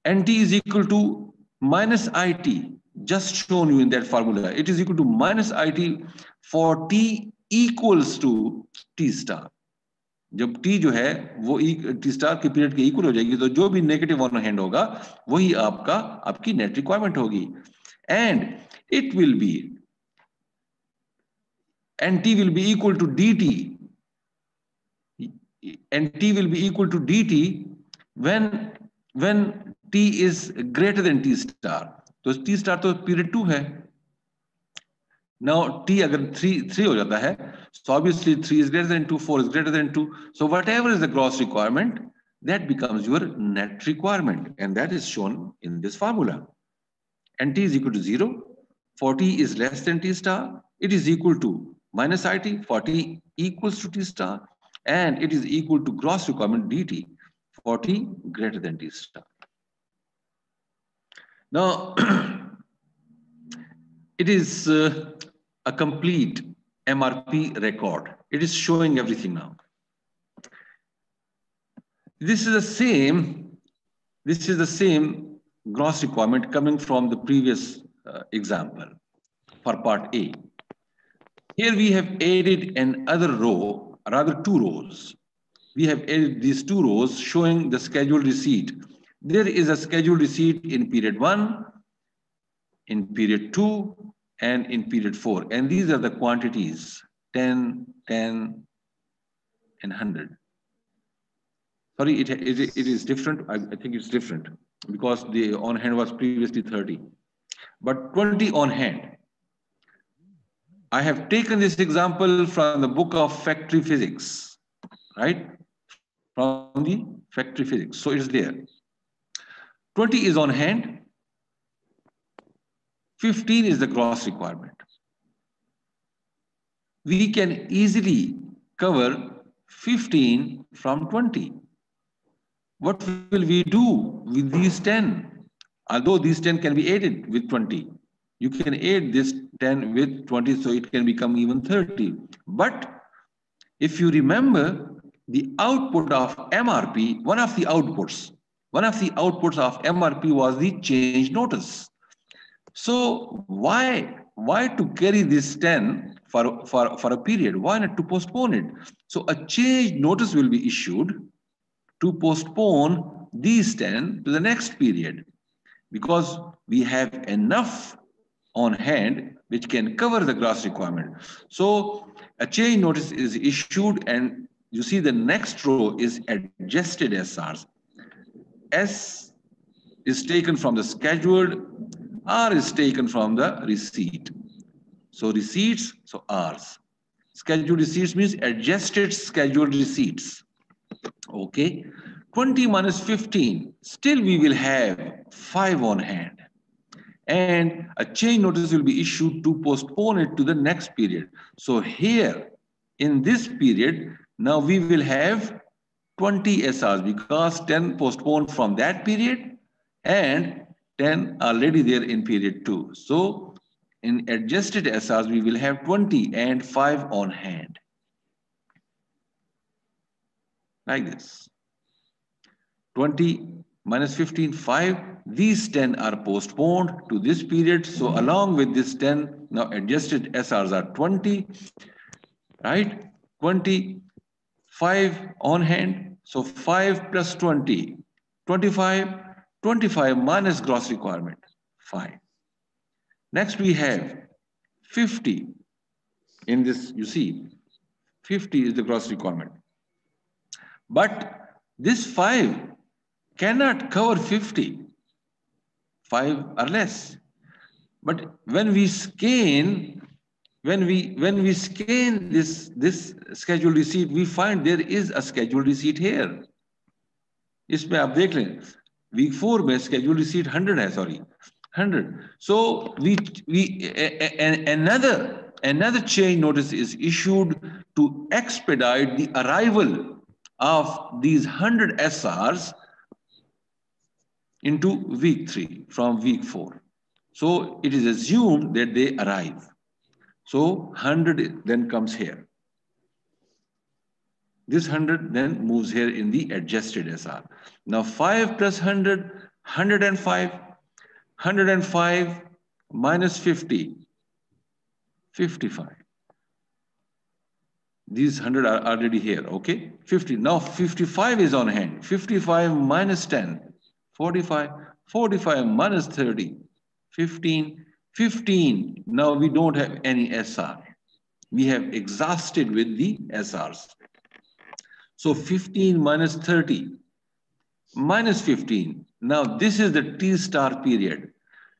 B: NT is equal to minus IT, just shown you in that formula. It is equal to minus IT for T equals to T star. जब T जो है वो T star के period के equal हो जाएगी तो जो भी नेगेटिव ऑन हैंड होगा वही आपकी नेट रिक्वायरमेंट होगी. And it will be NT will be equal to DT. NT will be equal to DT when T is greater than T star. तो T star तो period 2 है. Now T अगर 3 हो जाता है, so obviously 3 is greater than 2, 4 is greater than 2. So whatever is the gross requirement, that becomes your net requirement, and that is shown in this formula. NT is equal to 0. For T is less than T star, it is equal to minus IT. For T equals to T star, and it is equal to gross requirement DT for T greater than T star. Now, it is a complete MRP record. It is showing everything now. This is the same gross requirement coming from the previous example for part A. Here we have added another row, rather 2 rows. We have added these 2 rows showing the scheduled receipt. There is a scheduled receipt in period 1, in period 2, and in period 4. And these are the quantities, 10, 10, and 100. Sorry, it is different. I think it's different because the on hand was previously 30. But 20 on hand. I have taken this example from the book of factory physics, right? From the factory physics. So it's there. 20 is on hand. 15 is the gross requirement. We can easily cover 15 from 20. What will we do with these 10? Although these 10 can be added with 20. You can add this 10 with 20, so it can become even 30. But if you remember, the output of MRP, one of the outputs of MRP was the change notice. So why to carry this 10 for a period? Why not to postpone it? So a change notice will be issued to postpone these 10 to the next period, because we have enough on hand which can cover the gross requirement. So a change notice is issued, and you see the next row is adjusted SRs. S is taken from the scheduled, R is taken from the receipt. So receipts, so R's. Scheduled receipts means adjusted scheduled receipts. Okay, 20 minus 15, still we will have 5 on hand. And a change notice will be issued to postpone it to the next period. So here, in this period, now we will have 20 SRs because 10 postponed from that period and 10 already there in period 2. So in adjusted SRs, we will have 20 and 5 on hand. Like this. 20 minus 15, 5. These 10 are postponed to this period. So along with this 10, now adjusted SRs are 20, right? 20, 5 on hand. So 5 plus 20, 25, 25 minus gross requirement, 5. Next we have 50. In this, you see, 50 is the gross requirement. But this 5 cannot cover 50. 5 or less. But when we scan, when we scan this scheduled receipt, we find there is a scheduled receipt here. इसमें आप देख लें, week 4 में scheduled receipt 100 है, sorry, 100. So another another change notice is issued to expedite the arrival of these 100 SRs into week 3 from week 4. So it is assumed that they arrive. So 100 then comes here. This 100 then moves here in the adjusted SR. Now 5 plus 100, 105, 105 minus 50, 55. These 100 are already here, okay? 50. Now 55 is on hand. 55 minus 10, 45. 45 minus 30, 15. 15. Now we don't have any SR. We have exhausted with the SRs. So 15 minus 30 minus 15. Now this is the T star period.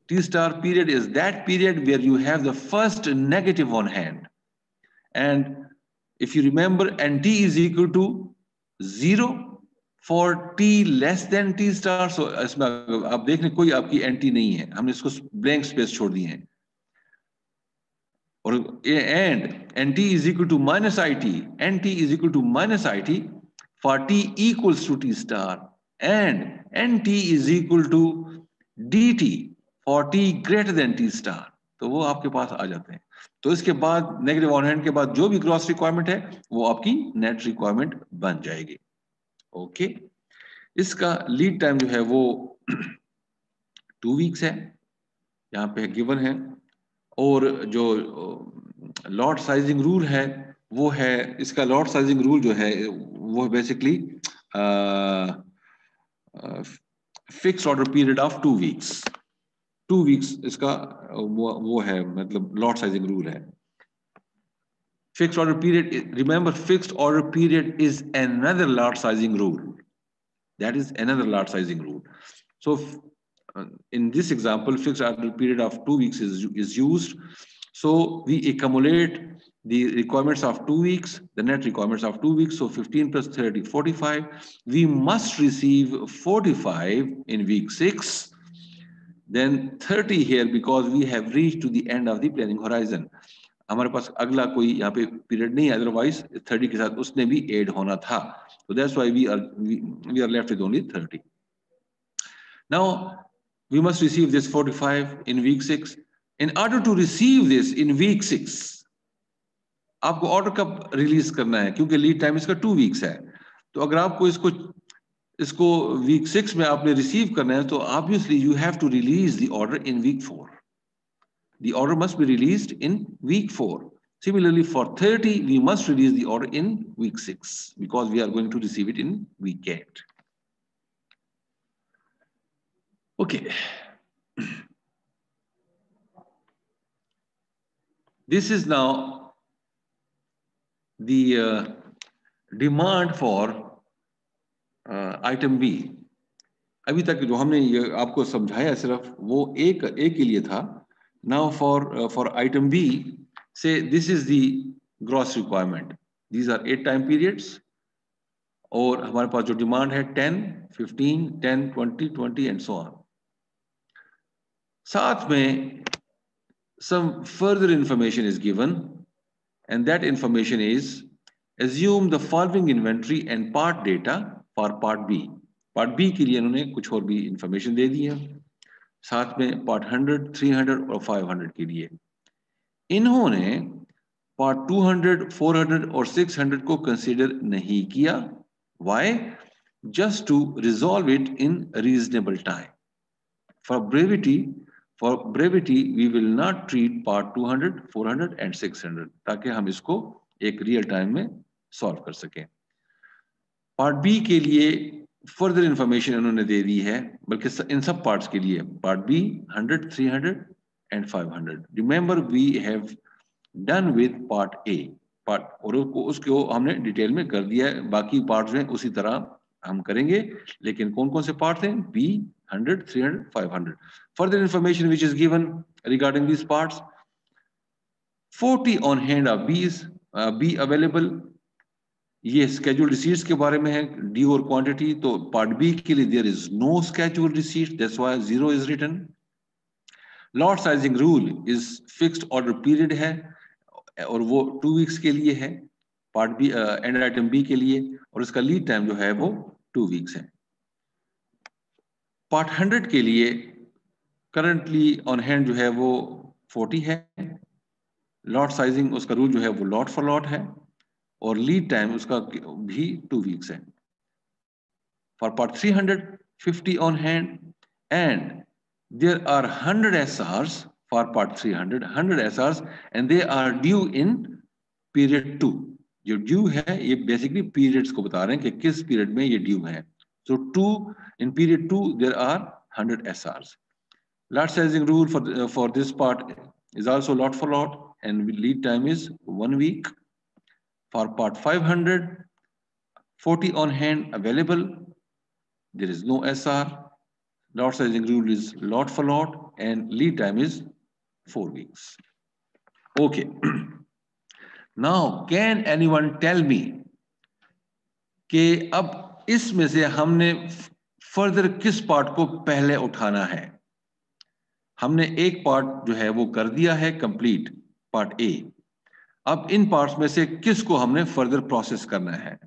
B: T star period is that period where you have the first negative on hand. And if you remember, NT is equal to 0 for T less than T star. So इसमें आप देख लें कोई आपकी NT नहीं है. हमने इसको blank space छोड़ दिए हैं. And NT is equal to minus IT. NT is equal to minus IT for T equals to T star. And NT is equal to DT for T greater than T star. तो वो आपके पास आ जाते हैं. तो इसके बाद negative on hand के बाद जो भी ग्रॉस रिक्वायरमेंट है वो आपकी नेट रिक्वायरमेंट बन जाएगी. ओके. इसका लीड टाइम जो है वो 2 वीक्स है, यहाँ पे गिवन है. और जो लॉट साइजिंग रूल है वो है, इसका लॉट साइजिंग रूल जो है वो basically fixed order period of 2 weeks. 2 weeks इसका वो है, मतलब लॉट साइजिंग रूल है. Fixed order period, remember fixed order period is another lot sizing rule. That is another lot sizing rule. So in this example, fixed order period of 2 weeks is used. So we accumulate the requirements of 2 weeks, the net requirements of 2 weeks. So 15 plus 30, 45. We must receive 45 in week 6. Then 30 here because we have reached to the end of the planning horizon. हमारे पास अगला कोई यहाँ पे period नहीं है, otherwise 30 के साथ उसने भी ऐड होना था. So that's why we are left with only 30. Now we must receive this 45 in week 6. In order to receive this in week 6, आपको ऑर्डर कब रिलीज करना है, क्योंकि लीड टाइम इसका 2 वीक्स है. तो अगर आपको इसको वीक 6 में आपने रिसीव करना है तो obviously you have to release the order in week 4. The order must be released in week 4. Similarly, for 30, we must release the order in week 6 because we are going to receive it in week 8. Okay. This is now the demand for item B. अभी तक जो हमने ये आपको समझाया सिर्फ वो एक के लिए था. Now for item B, say this is the gross requirement. These are 8 time periods. और हमारे पास जो डिमांड है 10, 15, 10, 20, 20 and so on. साथ में some further information is given, and that information is assume the following inventory and part data for part B. Part B के लिए उन्होंने कुछ और भी information दे दी है. साथ में पार्ट 100, 300 और 500 के लिए इन्होंने पार्ट 200, 400 और 600 को कंसीडर नहीं किया. Why? Just to resolve it in reasonable time. For brevity, we will not treat part 200, 400 and 600 ताकि हम इसको एक रियल टाइम में सॉल्व कर सकें. पार्ट बी के लिए फर्दर इंफॉर्मेशन उन्होंने दे दी है, बल्कि इन सब पार्ट्स के लिए part B 100, 300 and 500. Remember we have done with part A part, और उसको हमने डिटेल में कर दिया है. बाकी पार्ट्स में उसी तरह हम करेंगे, लेकिन कौन कौन से पार्ट्स हैं? B 100, 300, 500. Further information which is given regarding these parts. 40 on hand of B available. ये स्केड्यूल रिसीट्स के बारे में है, डी और क्वांटिटी. तो पार्ट बी के लिए there is no schedule receipt, that's why 0 is written. Lot sizing rule is fixed order period है, और वो 2 वीक्स के लिए है, part B and item B के लिए, और इसका लीड टाइम जो है वो 2 वीक्स है। पार्ट 100 के लिए करंटली ऑन हैंड जो है वो 40 है, लॉट साइजिंग उसका रूल जो है वो लॉट फॉर लॉट है, और लीड टाइम उसका भी 2 वीक्स है। For part 300 50 on hand and there are 100 SRs for part 300, 100 SRs and they are due in period 2। जो ड्यू है ये बेसिकली पीरियड्स को बता रहे हैं कि किस पीरियड में ये ड्यू है। सो 2 in period 2 there are 100 SRs. Lot sizing rule for this part is also lot for lot, and lead time is 1 week. For part 500, 40 on hand available. There is no SR. Lot sizing rule is lot for lot, and lead time is 4 weeks. Okay. Now, can anyone tell me कि अब इसमें से हमने further किस part को पहले उठाना है? हमने एक पार्ट जो है वो कर दिया है कंप्लीट, पार्ट ए। अब इन पार्ट्स में से किस को हमने फर्दर प्रोसेस करना है?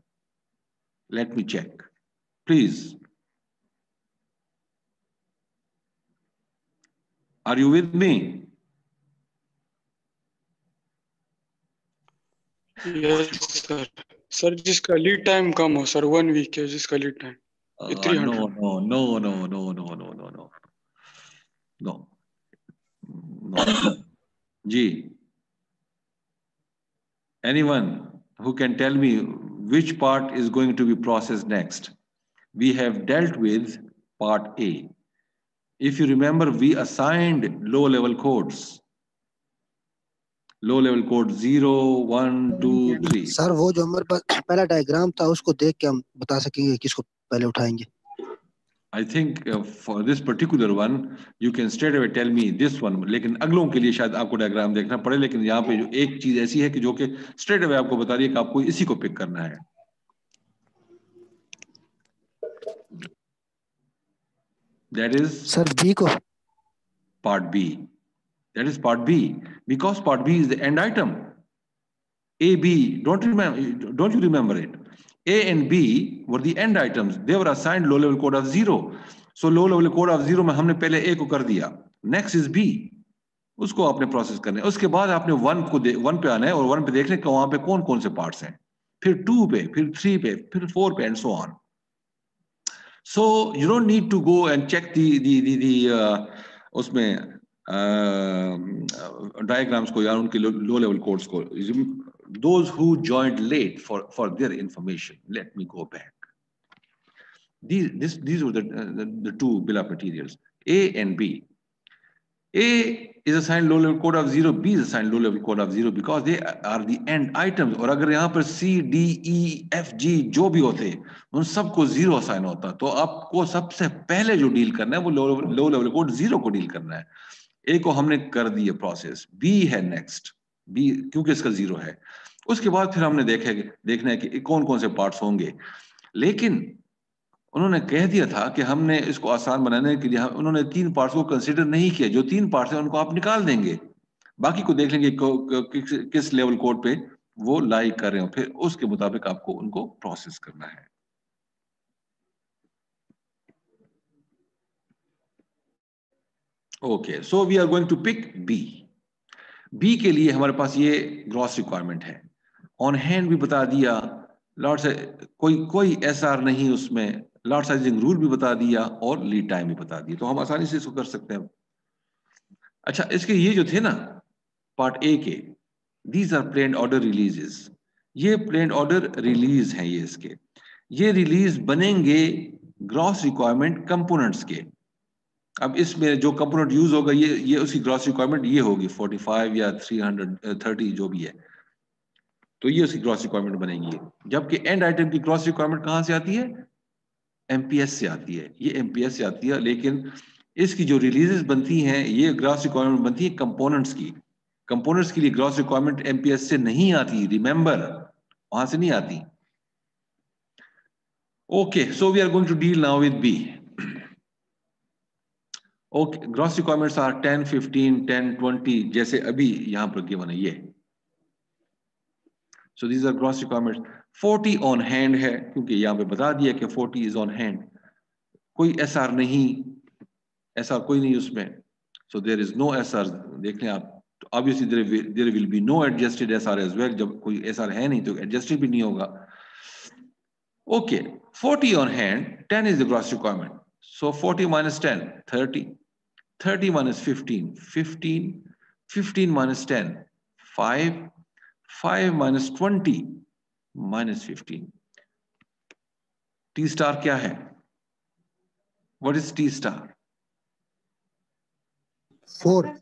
B: Let me check please. Are you with me?
G: Yes sir. Sir जिसका लीड टाइम कम हो सर, 1 वीक है जिसका lead time.
B: No no no no no no no no no no जी, anyone who can tell me which part is going to be processed next? We have dealt with part A. If you remember, we assigned low level codes. Low level code 0, 1, 2, 3.
H: Sir वो जो हमारे पास पहला diagram था उसको देख के हम बता सकेंगे किसको पहले उठाएंगे।
B: I think for this particular one, you can straight away tell me this one. लेकिन अगलों के लिए शायद आपको डायग्राम देखना पड़े, लेकिन यहाँ पे जो एक चीज ऐसी है कि जो कि straight away आपको बता रही है कि आपको इसी को पिक करना है। That is
H: सर बी को,
B: part B. That is part B, because part B is the end item. A, B, don't you remember it? A and B were the end items. They were assigned low level code of 0. So low level code of 0 में हमने पहले A को कर दिया. Next is B. उसको आपने process करना है। उसके बाद आपने 1 पे आना है और 1 पे देखने का वहां पे कौन कौन से पार्ट्स हैं, फिर 2 पे, फिर 3 पे, फिर 4 पे, and so on. So you don't need to go and check the उसमें diagrams को या उनके low level codes को. Those who joined late for their information, let me go back. These were the two bill of materials, A and B. A is assigned low level code of 0, B is assigned low level code of 0 because they are the end items. और अगर यहाँ पर C, D, E, F, G जो भी होते उन सबको 0 assign होता, तो आपको सबसे पहले जो डील करना है वो लो लेवल कोड 0 को डील करना है। A को हमने कर दिया प्रोसेस, B है नेक्स्ट, B क्योंकि इसका 0 है। उसके बाद फिर हमने देखना है कि कौन कौन से पार्ट्स होंगे, लेकिन उन्होंने कह दिया था कि हमने इसको आसान बनाने के लिए उन्होंने 3 पार्ट्स को कंसीडर नहीं किया। जो 3 पार्ट्स हैं उनको आप निकाल देंगे, बाकी को देख लेंगे किस लेवल कोड पे वो लाई कर रहे हो, फिर उसके मुताबिक आपको उनको प्रोसेस करना है। Okay, so we are going to pick B. B के लिए हमारे पास ये ग्रॉस रिक्वायरमेंट है, ऑन हैंड भी बता दिया, लॉट से कोई एसआर नहीं उसमें, लॉट साइजिंग रूल भी बता दिया और लीड टाइम भी बता दिया, तो हम आसानी से इसको कर सकते हैं। अच्छा, इसके ये जो थे ना पार्ट ए के, these are plan order releases, ये प्लेन ऑर्डर रिलीज हैं ये रिलीज बनेंगे ग्रॉस रिक्वायरमेंट कंपोनेंट्स के। अब इसमें जो कंपोनेंट यूज होगा ये उसकी ग्रॉस रिक्वायरमेंट ये होगी 45 या 330 जो भी है, तो ये उसकी ग्रॉस रिक्वायरमेंट बनेगी। जबकि एंड आइटम की ग्रॉस रिक्वायरमेंट कहां से आती है? एमपीएस से आती है, ये एमपीएस से आती है, लेकिन इसकी जो रिलीजेस बनती हैं ये ग्रॉस रिक्वायरमेंट बनती है कंपोनेंट्स की। कंपोनेंट्स के लिए ग्रॉस रिक्वायरमेंट एमपीएस से नहीं आती, रिमेंबर, वहां से नहीं आती। Okay, so we are going to deal now with B. Okay, gross requirements are 10, 15, 10, 20, जैसे अभी यहां पर गिवन है ये। So these are gross requirements. 40 on hand है, क्योंकि यहाँ पे बता दिया कि 40 is on hand. कोई SR नहीं, SR कोई नहीं उसमें. So there is no SR. देख लें आप. Obviously there will be no adjusted SR as well. जब कोई SR है नहीं तो adjusted भी नहीं होगा. Okay, 40 on hand, 10 is the gross requirement. So 40 minus 10, 30. 30 minus 15, 15. 15 minus 10, 5. 5 minus 20, minus 15. T star क्या है? What is T star?
H: 4.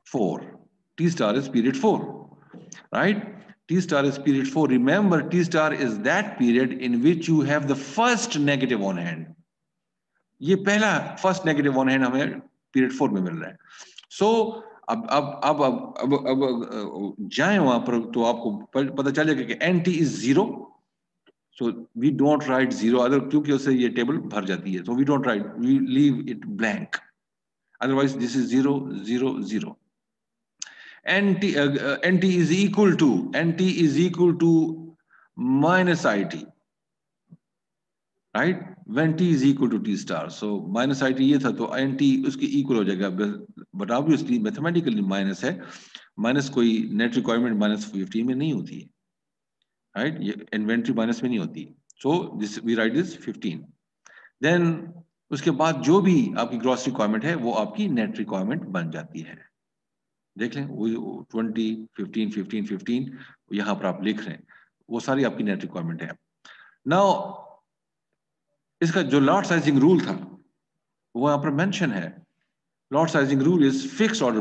B: 4. T star is period 4, right? T star is period 4. Remember, T star is that period in which you have the first negative on hand. ये पहला first negative on hand हमें period 4 में मिल रहा है. So अब जाएं वहां पर तो आपको पता चलेगा कि NT is 0. So we don't write 0 other क्योंकि उससे ये टेबल भर जाती है. So we don't write, we leave it blank. Otherwise this is 0, 0, 0. NT is equal to minus IT, right? When T is equal to T star, so minus IT ये था तो NT उसके equal हो जाएगा. But obviously mathematically minus है, minus कोई net requirement minus 15 में नहीं होती है, right? ये inventory minus में नहीं होती. So this we write this 15. Then उसके बाद जो भी आपकी gross requirement है वो आपकी net requirement बन जाती है. देख लें वो 20, 15, 15, 15 यहाँ पर आप लिख रहे हैं, वो सारी आपकी नेट रिक्वायरमेंट है. नाउ इसका जो लॉट साइजिंग रूल था वो यहाँ पर मेंशन है. Lot sizing rule is fixed order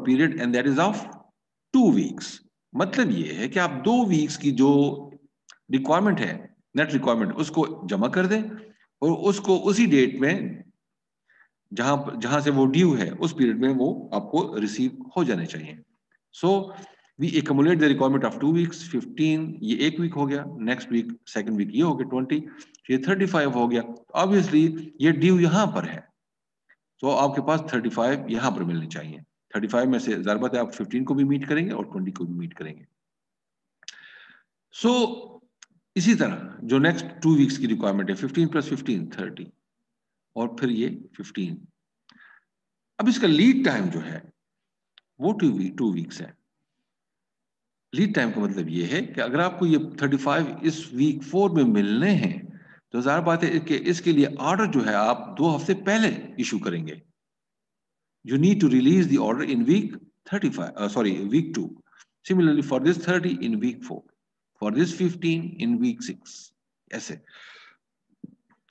B: period and that is of 2 weeks. मतलब ये है कि आप 2 वीक्स की जो रिक्वायरमेंट है नेट रिक्वायरमेंट उसको जमा कर दें और उसको उसी डेट में जहां से वो ड्यू है उस पीरियड में वो आपको रिसीव हो जाने चाहिए. So we accumulate the requirement of 2 weeks. 15 ये 1 वीक हो गया, नेक्स्ट वीक सेकंड वीक ये हो गया 20, ये 35 हो गया. ऑब्वियसली ये ड्यू यहां पर है, तो आपके पास 35 यहां पर मिलने चाहिए. 35 में से ज़ाहिर बात है आप 15 को भी मीट करेंगे और 20 को भी मीट करेंगे. सो इसी तरह जो नेक्स्ट 2 वीक्स की रिक्वायरमेंट है 15 + 15 30 और फिर ये 15. अब इसका लीड टाइम जो है वो 2 वीक्स है. लीड टाइम का मतलब ये है कि अगर आपको ये 35 इस वीक 4 में मिलने हैं तो ज़ाहिर बात है कि इसके लिए ऑर्डर जो है आप 2 हफ्ते पहले इशू करेंगे. You need to release the order in week week 2. Similarly for this 30 in week 4, for this 15 in week 6, ऐसे.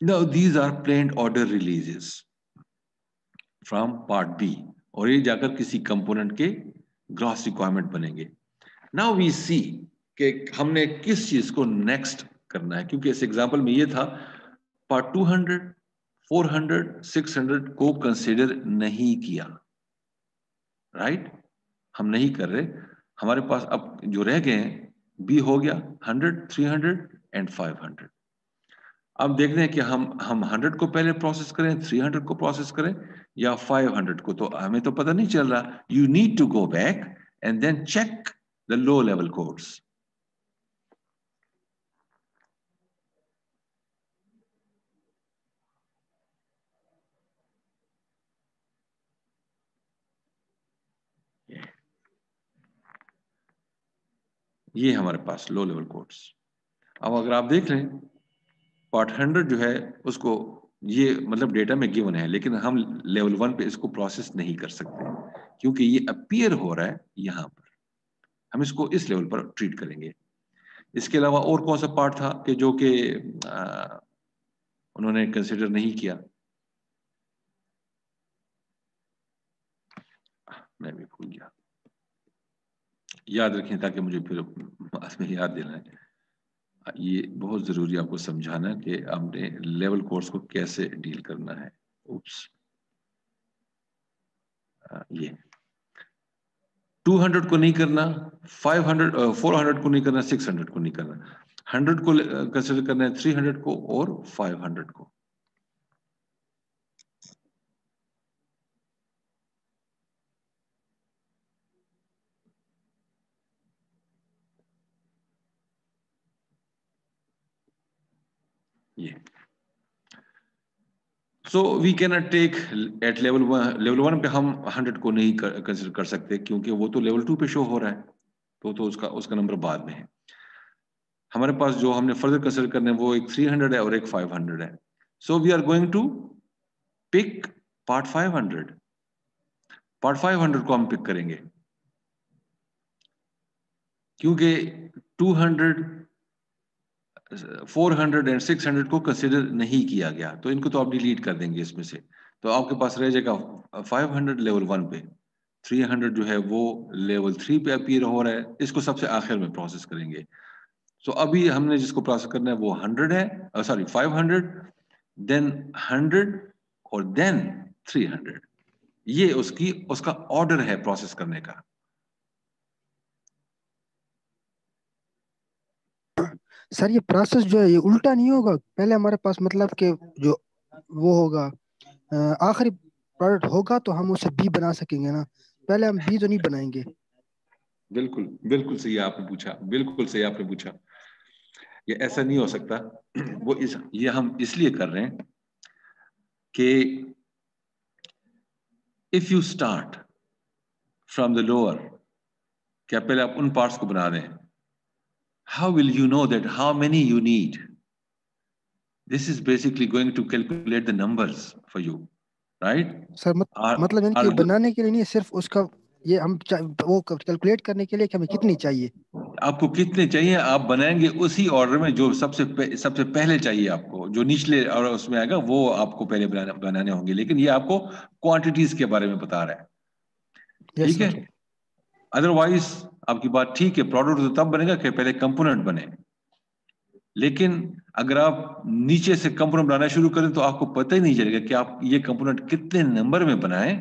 B: Now these are planned order releases from part B और ये जाकर किसी कंपोनेंट के ग्रॉस रिक्वायरमेंट बनेंगे. Now we सी कि हमने किस चीज को नेक्स्ट करना है, क्योंकि इस एग्जांपल में ये था पार्ट 200, 400, 600 को कंसीडर नहीं किया, राइट? हम नहीं कर रहे. हमारे पास अब जो रह गए हैं बी हो गया 100, 300 एंड 500. अब देखते हैं कि हम 100 को पहले प्रोसेस करें, 300 को प्रोसेस करें या 500 को. तो हमें तो पता नहीं चल रहा. You need to go back and then check the low level codes. ये हमारे पास लो लेवल कोड्स. अब अगर आप देख लें पार्ट 100 जो है उसको ये मतलब डेटा में गिवन है, लेकिन हम लेवल 1 पे इसको प्रोसेस नहीं कर सकते क्योंकि ये अपीयर हो रहा है यहां पर. हम इसको इस लेवल पर ट्रीट करेंगे. इसके अलावा और कौन सा पार्ट था कि जो कि उन्होंने कंसिडर नहीं किया? मैं भी भूल गया. याद रखें ताकि मुझे फिर बाद में याद देना है. ये बहुत जरूरी आपको समझाना कि आपने लेवल कोर्स को कैसे डील करना है. उप्स, ये 200 को नहीं करना, 500 400 को नहीं करना, 600 को नहीं करना. 100 को कंसिडर करना है, 300 को और 500 को. ये so we can not take at level 1 पे हम 100 को नहीं कंसिडर कर सकते क्योंकि वो तो लेवल 2 पे शो हो रहा है, तो उसका नंबर बाद में है। हमारे पास जो हमने फर्दर कंसिडर करने वो एक 300 है और एक 500 है। So we are going to pick part 500। Part 500 को हम पिक करेंगे क्योंकि 200, 400 एंड 600 को कंसिडर नहीं किया गया, तो इनको तो आप डिलीट कर देंगे इसमें से। तो आपके पास रह जाएगा 500 लेवल 1 पे, 300 जो है वो लेवल 3 पे अपीयर हो रहा है, इसको सबसे आखिर में प्रोसेस करेंगे। तो अभी हमने जिसको प्रोसेस करना है वो 100 है, सॉरी 500, देन 100 और देन 300। ये उसका ऑर्डर है प्रोसेस करने का।
H: सर ये प्रोसेस जो है ये उल्टा नहीं होगा? पहले हमारे पास मतलब कि जो वो होगा आखिरी प्रोडक्ट होगा तो हम उसे बी बना सकेंगे ना, पहले हम बी तो नहीं बनाएंगे।
B: बिल्कुल बिल्कुल सही आपने पूछा, बिल्कुल सही आपने पूछा। ये ऐसा नहीं हो सकता। ये हम इसलिए कर रहे हैं कि if you start from the lower, क्या पहले आप उन पार्ट्स को बना दें, how will you know that how many you need? This is basically going to calculate the numbers for you, right?
H: Sir मतलब इनके बनाने के लिए नहीं, सिर्फ उसका ये हम वो कैलकुलेट करने के लिए कि हमें कितनी चाहिए।
B: आपको कितने चाहिए आप बनाएंगे उसी ऑर्डर में, जो सबसे पहले चाहिए आपको, जो निचले और उसमें आएगा वो आपको पहले बनाने होंगे, लेकिन ये आपको क्वांटिटीज के बारे में बता रहा है। ठीक है, अदरवाइज आपकी बात ठीक है, प्रोडक्ट तो तब बनेगा कि पहले कंपोनेंट बने, लेकिन अगर आप नीचे से कंपोनेंट बनाना शुरू करें तो आपको पता ही नहीं चलेगा कि आप ये कंपोनेंट कितने नंबर में बनाएं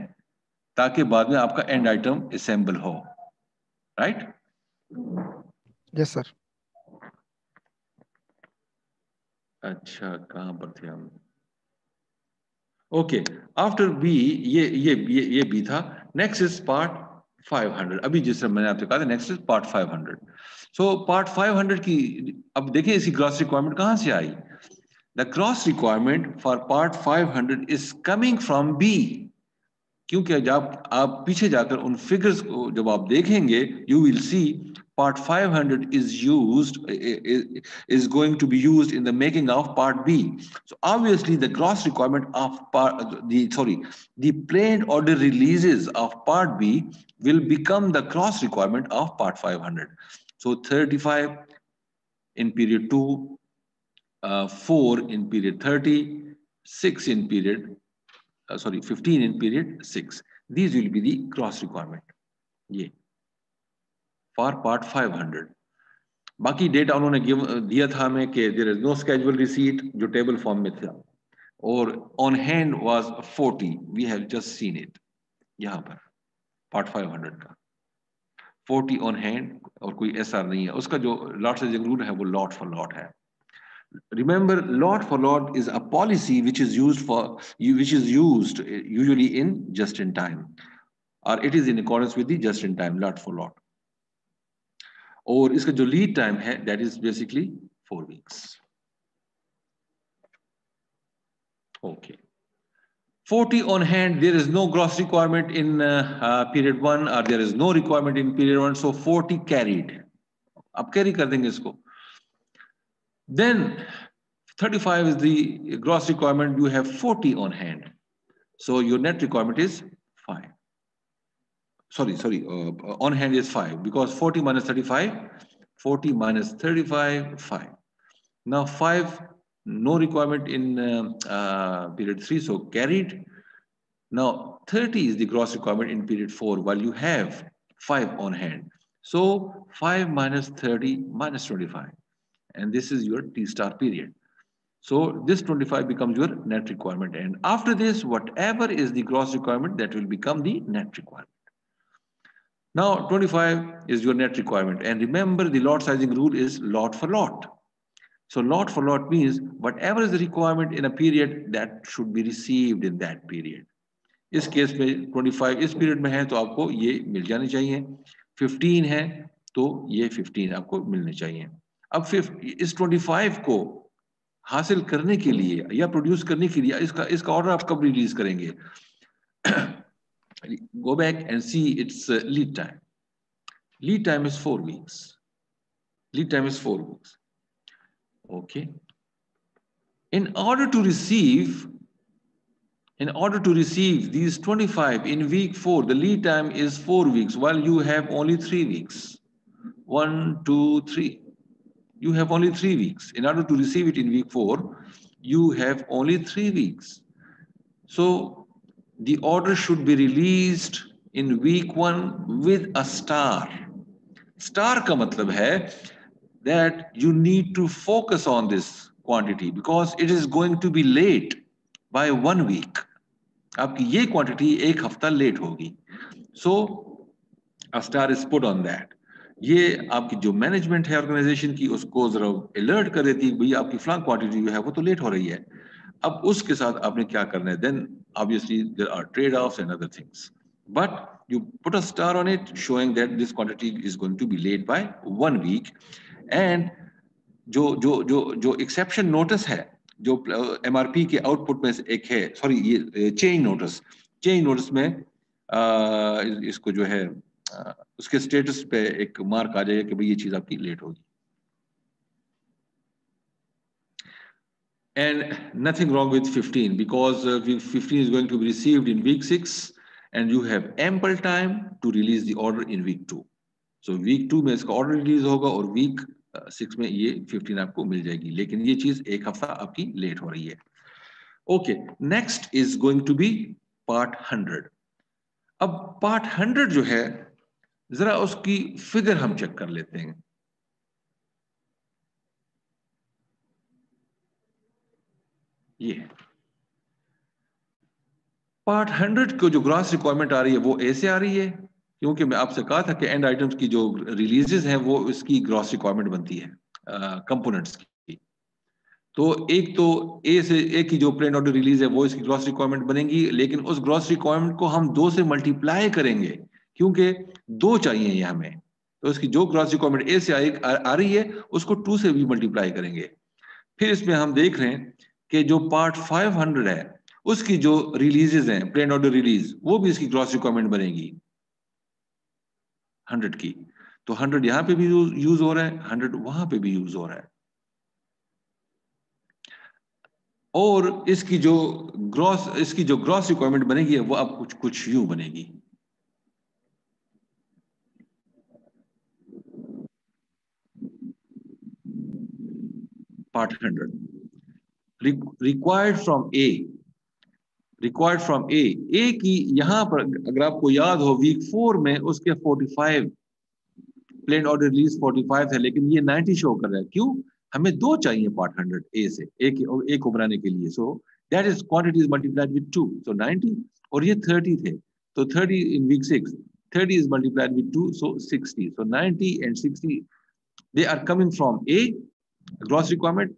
B: ताकि बाद में आपका एंड आइटम असेंबल हो, राइट?
H: Yes sir.
B: अच्छा, कहां पर थे हम? ओके, आफ्टर बी ये बी था। Next is part 500। अभी जिस तरह मैंने आपसे कहा था next is part 500। So part 500 की अब देखिए इसकी ग्रॉस रिक्वायरमेंट कहां से आई। The gross requirement for part 500 is coming from B, क्योंकि जब आप पीछे जाकर उन फिगर्स को जब आप देखेंगे you will see part 500 is going to be used in the making of part B. So obviously the gross requirement of the planned order releases of part B will become the gross requirement of part 500. So 35 in period 2, 4 in period 30, 6 in period 15 in period 6. These will be the gross requirement. ये for part 500. बाकी data उन्होंने दिया था हमें कि there is no schedule receipt जो table form में था, और on hand was 40. We have just seen it यहाँ पर part 500 का 40 on hand, और कोई SR नहीं है। उसका जो lot sizing rule है वो lot for lot है। Remember, lot for lot is a policy which is used usually in just in time, or it is in accordance with the just in time lot for lot. और इसका जो lead time है that is basically 4 weeks. Okay. 40 on hand, there is no gross requirement in period 1, or there is no requirement in period 1, so 40 carried. अब carry कर देंगे इसको. Then 35 is the gross requirement. You have 40 on hand, so your net requirement is 5. Sorry, on hand is 5 because 40 minus 35, 40 minus 35, 5. Now 5, no requirement in period 3, so carried. Now 30 is the gross requirement in period 4, while you have 5 on hand. So 5 minus 30 minus 25, and this is your T star period. So this 25 becomes your net requirement, and after this, whatever is the gross requirement, that will become the net requirement. Now 25 is your net requirement, and remember the lot sizing rule is lot for lot. So lot for lot means whatever is the requirement in a period, that should be received in that period. इस case में 25 इस period में है तो आपको ये मिल जाने चाहिए, 15 है तो ये 15 आपको मिलने चाहिए। अब इस 25 को हासिल करने के लिए या प्रोड्यूस करने के लिए इसका ऑर्डर आप कब रिलीज करेंगे? Go back and see its lead time. Lead time is 4 weeks. Lead time is 4 weeks. Okay. In order to receive these 25 in week 4, the lead time is 4 weeks, while you have only 3 weeks. 1, 2, 3. You have only 3 weeks. In order to receive it in week 4, you have only 3 weeks. So the order should be released in week 1 with a star. Star का मतलब है that you need to focus on this quantity because it is going to be late by 1 week. आपकी ये quantity 1 हफ्ता late होगी. So a star is put on that. ये आपकी जो मैनेजमेंट है ऑर्गेनाइजेशन की उसको जरा अलर्ट कर देती है भाई आपकी फ्लांग क्वांटिटी जो है वो तो लेट हो रही है. अब उसके साथ आपने क्या करना है? Then obviously there are trade-offs and other things. But you put a star on it showing that this quantity is going to be late by 1 week. And जो exception notice है जो MRP के आउटपुट में से एक है, sorry ये change notice में इसको जो है उसके स्टेटस पे एक मार्क आ जाएगा कि भाई ये चीज आपकी लेट होगी. And nothing wrong with 15 because 15 is going to be received in week 6 and you have ample time to release the order in week 2. So week 2 में इसका order release होगा और week 6 में ये 15 आपको मिल जाएगी, लेकिन ये चीज 1 हफ्ता आपकी लेट हो रही है. Okay, next is going to be part 100. अब part 100 जो है जरा उसकी फिगर हम चेक कर लेते हैं. ये पार्ट 100 को जो ग्रॉस रिक्वायरमेंट आ रही है वो ऐसे आ रही है, क्योंकि मैं आपसे कहा था कि एंड आइटम्स की जो रिलीजेस हैं वो इसकी ग्रॉस रिक्वायरमेंट बनती है कंपोनेंट्स की. तो ए से ए की जो प्लेन ऑर्डर रिलीज है वो इसकी ग्रॉस रिक्वायरमेंट बनेगी, लेकिन उस ग्रॉस रिक्वायरमेंट को हम 2 से मल्टीप्लाई करेंगे क्योंकि 2 चाहिए ये हमें. तो इसकी जो ग्रॉस रिक्वायरमेंट ए से आ रही है उसको 2 से भी मल्टीप्लाई करेंगे. फिर इसमें हम देख रहे हैं कि जो पार्ट 500 है उसकी जो रिलीजेस हैं प्लेन ऑर्डर रिलीज वो भी इसकी ग्रॉस रिक्वायरमेंट बनेगी 100 की. तो 100 यहां पे भी यूज हो रहा है, 100 वहां पे भी यूज हो रहा है. और इसकी जो ग्रॉस रिक्वायरमेंट बनेगी वो अब कुछ यूं बनेगी. पार्ट 100 required from A की यहां पर अगर आपको याद हो वीक 4 में उसके 45 प्लेन ऑर्डर रिलीज 45 है, लेकिन ये 90 शो कर रहा है. क्यों? हमें 2 चाहिए पार्ट 100 ए से ए को बनाने के लिए. So that is quantity is multiplied with 2, so 90, और ये 30 थे तो 30 in week 6, 30 is multiplied with 2, so 60. So 90 and 60 they are coming from a gross requirement,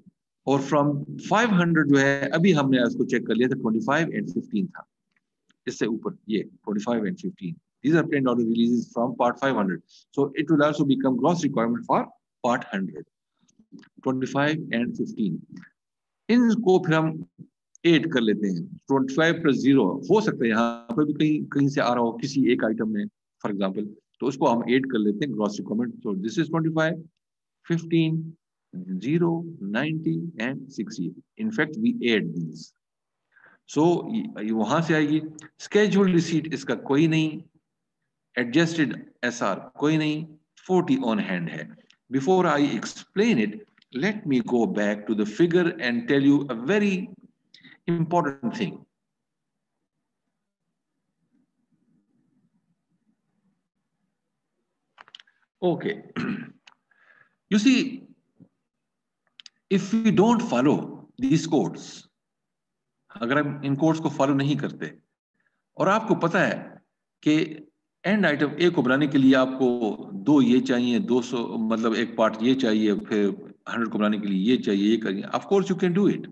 B: और फ्रॉम 500 जो है अभी हमने इसको चेक कर लिया था 25 एंड 15 था. इससे ऊपर ये 45 and 15, these are planned order releases from part 500, so it will also become gross requirement for part 100, 25 and 15. इनको फिर हम ऐड कर लेते हैं. 25 plus 0 हो सकता है यहाँ पर भी कहीं से आ रहा हो किसी एक आइटम में फॉर एग्जांपल, तो उसको हम ऐड कर लेते हैं gross requirement. so this is 25, 15, 0, 90 and 60. in fact we add these, so वहां से आएगी. scheduled receipt इसका कोई नहीं, adjusted SR कोई नहीं, 40 on hand है. Before I explain it, let me go back to the figure and tell you a very important thing. Okay, you see, if we don't follow these codes, अगर हम इन codes को follow नहीं करते और आपको पता है कि एंड आइटम ए को बनाने के लिए आपको 2 ये चाहिए, 200 मतलब एक पार्ट ये चाहिए, फिर 100 को बनाने के लिए ये चाहिए, ये करिए, of course you can do it,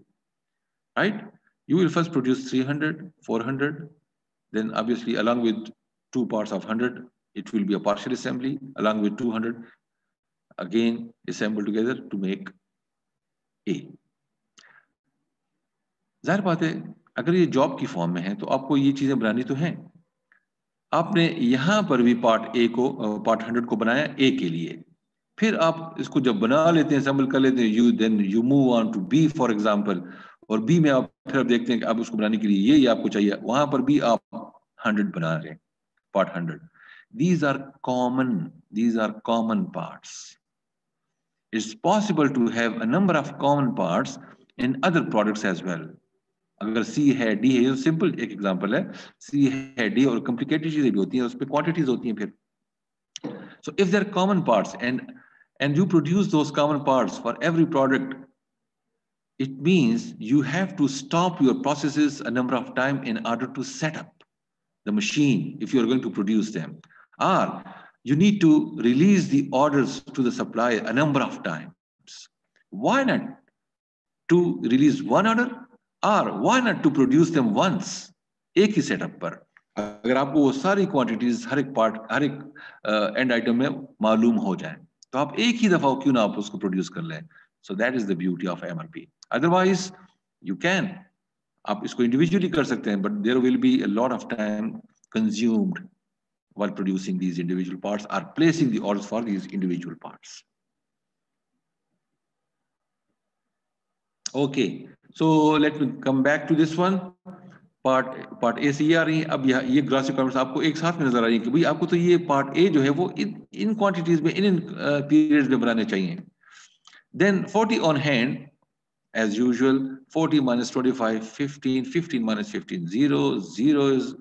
B: right? You will first produce 300, 400, then obviously along with 2 parts of 100 it will be a partial assembly, along with 200 again assembled together to make A. जाहिर बात है अगर ये job की form में है तो आपको ये चीजें बनानी तो हैं। आपने यहां पर भी पार्ट 100 को बनाया ए के लिए, फिर आप इसको जब बना लेते हैं, असेंबल कर लेते हैं, you move on to B for example, और बी में आप फिर देखते हैं कि अब उसको बनाने के लिए ये आपको चाहिए, वहां पर भी आप 100 बना रहे हैं, part 100। These are common parts. It's possible to have a number of common parts in other products as well. अगर C है, D है, ये सिंपल एक एग्जांपल है, C है, D और कॉम्प्लिकेटेड चीजें भी होती हैं, उस पे क्वांटिटीज होती हैं फिर। So if there are common parts and you produce those common parts for every product, it means you have to stop your processes a number of times in order to set up the machine if you are going to produce them, or you need to release the orders to the supplier a number of times. Why not to release one order, or why not to produce them once? एक ही setup पर अगर आपको वो सारी quantities हर एक part, हर एक and item में मालूम हो जाए, तो आप एक ही दफा क्यों ना आप उसको प्रोड्यूस कर लें। So that is the beauty of MRP. Otherwise you can, आप इसको इंडिविजुअली कर सकते हैं, but there will be a lot of time consumed while producing these individual parts or placing the orders for these individual parts. Okay, so let me come back to this one. Part A से ये आ रही है। अब ये gross requirements आपको एक साथ में नजर आ रही है कि भाई आपको तो ये पार्ट ए जो है वो इन क्वांटिटीज में, इन पीरियड्स में बनाने चाहिए। Then 40 on hand as usual, 40 minus 25, 15, 15 minus 15, 0, 0 is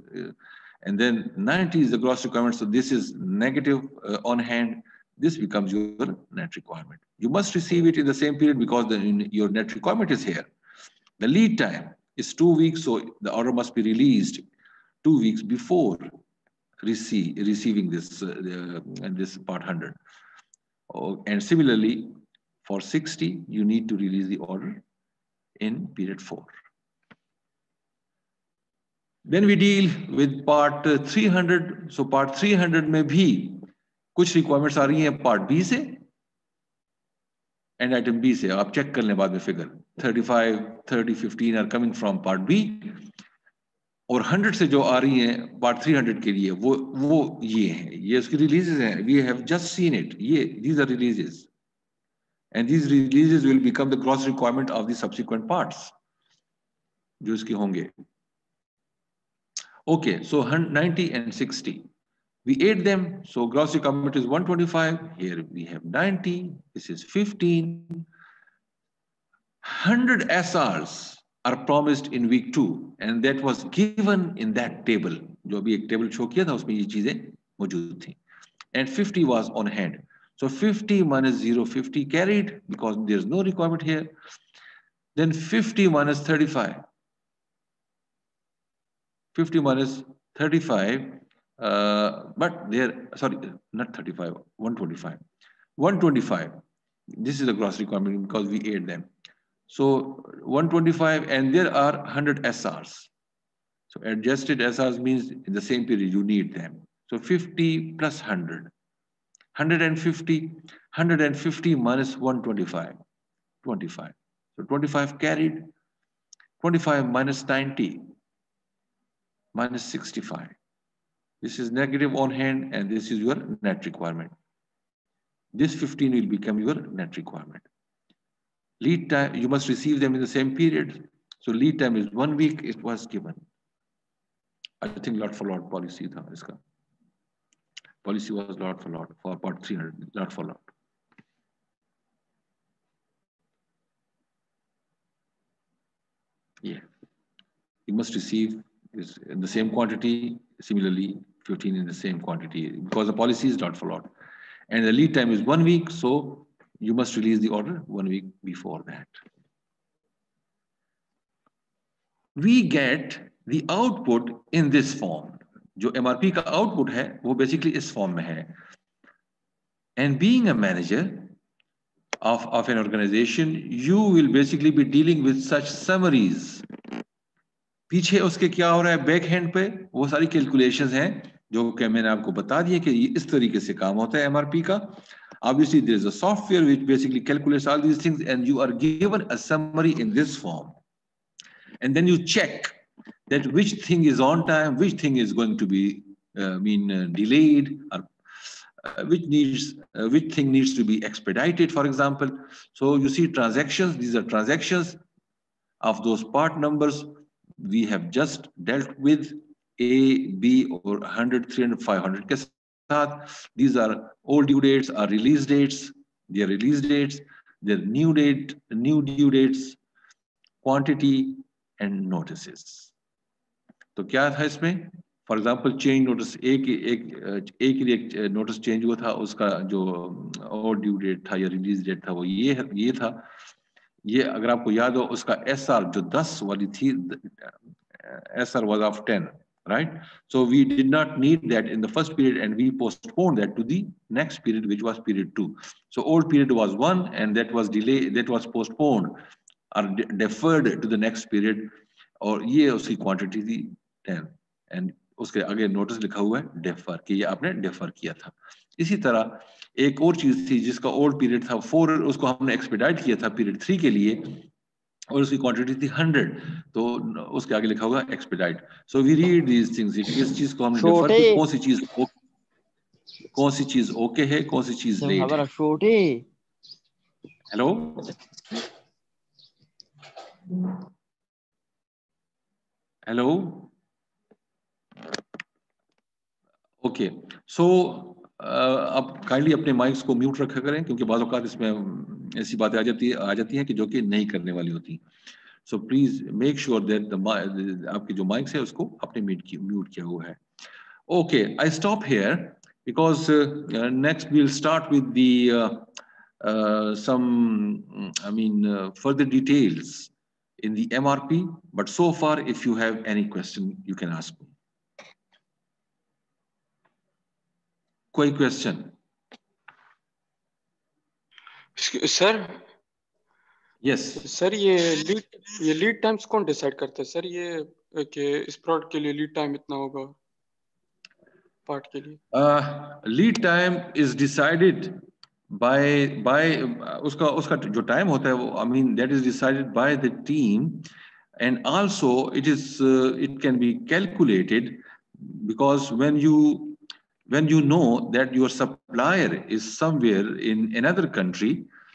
B: and then 90 is the gross requirement, so this is negative on hand. This becomes your net requirement. You must receive it in the same period because your net requirement is here. The lead time is 2 weeks, so the order must be released 2 weeks before receiving this this part 100. And similarly, for 60, you need to release the order in period 4. Then we deal with part 300. So part 300 में भी कुछ requirements आ रही हैं part B से and item B से। आप check कर लें बाद में figure. 35, 30, 15 are coming from part B, और 100 से जो आ रही हैं part 300 के लिए वो ये हैं, ये उसकी releases हैं। We have just seen it. These are releases, and these releases will become the gross requirement of the subsequent parts जो इसके होंगे। Okay, so 90 and 60, we add them, so gross requirement is 125. Here we have 90. This is 15. 100 SRs are promised in week 2, and that was given in that table. जो अभी एक table show किया था उसमें ये चीजें मौजूद थी, and 50 was on hand. So 50 minus 0, 50 carried because there's no requirement here. Then 50 minus 35. 50 minus 35, but there, sorry, not 35, 125. 125, this is the gross requirement because we add them. So 125, and there are 100 SRs. So adjusted SRs means in the same period you need them. So 50 plus 100. 150, 150 minus 125, 25. So 25 carried, 25 minus 90, minus 65. This is negative on hand, and this is your net requirement. This 15 will become your net requirement. Lead time, you must receive them in the same period. So lead time is 1 week, it was given. I think lot for lot policy tha iska. Policy was lot for lot for part 300, lot for lot. Yeah, you must receive is in the same quantity, similarly 15 in the same quantity, because the policy is lot for lot. And the lead time is 1 week, so you must release the order 1 week before that. We get the output in this form. जो MRP का output है, वो basically इस form में है. And being a manager of an organization, you will basically be dealing with such summaries. पीछे उसके क्या हो रहा है बैक हैंड पे, वो सारी कैलकुलेशंस हैं जो कि मैंने आपको बता दिए कि ये इस तरीके से काम होता है एमआरपी का. Obviously there is a software which basically calculates all these things, and you are given a summary in this form. and then you check that which thing is on time, which thing is going to be delayed, or which thing needs to be expedited, for example. So you see transactions, these are transactions of those part numbers we have just dealt with, A, B, or 100, 300, 500 के साथ. These are old due dates or release dates, their release dates, their new due dates, quantity and notices. तो क्या था इसमें? For example change notice एक के लिए notice change हुआ था, उसका जो और ड्यू डेट था या रिलीज डेट था वो ये था. ये अगर आपको याद हो उसका SR जो 10 वाली थी, SR was of 10, right? So we did not need that in the first period and we postponed that to the next period, which was period 2. So old period was 1 and that was delayed, that was postponed or deferred to the next period. और ये उसकी quantity थी 10 and उसके आगे notice लिखा हुआ है defer, कि ये आपने डेफर किया था. इसी तरह एक और चीज थी जिसका ओल्ड पीरियड था 4, उसको हमने एक्सपेडाइट किया था पीरियड 3 के लिए और उसकी क्वांटिटी थी 100, तो उसके आगे लिखा होगा expedite. So we read these things, किस चीज को हमने डेफर किया, कौन सी चीज ओके है, कौन सी चीज लेट है. Hello hello okay. सो अब काइंडली अपने माइक्स को म्यूट रखा करें क्योंकि बाज़ औक़ात इसमें ऐसी बातें आ जाती हैं कि जो कि नहीं करने वाली होती. So please make sure that आपके जो माइक्स है उसको आपने म्यूट किया हुआ है. Okay, I stop here because next we will start with the further details in the MRP, but so far if you have any question you can ask me. कोई question?
G: Sir
B: yes
G: sir, ये lead times कौन decide करता है sir? ये कि इस product के लिए लीड टाइम इतना होगा पार्ट के लिए.
B: Lead time is decided by उसका जो टाइम होता है वो that is decided by the team, and also it can be calculated because when you know that your supplier is somewhere in another country,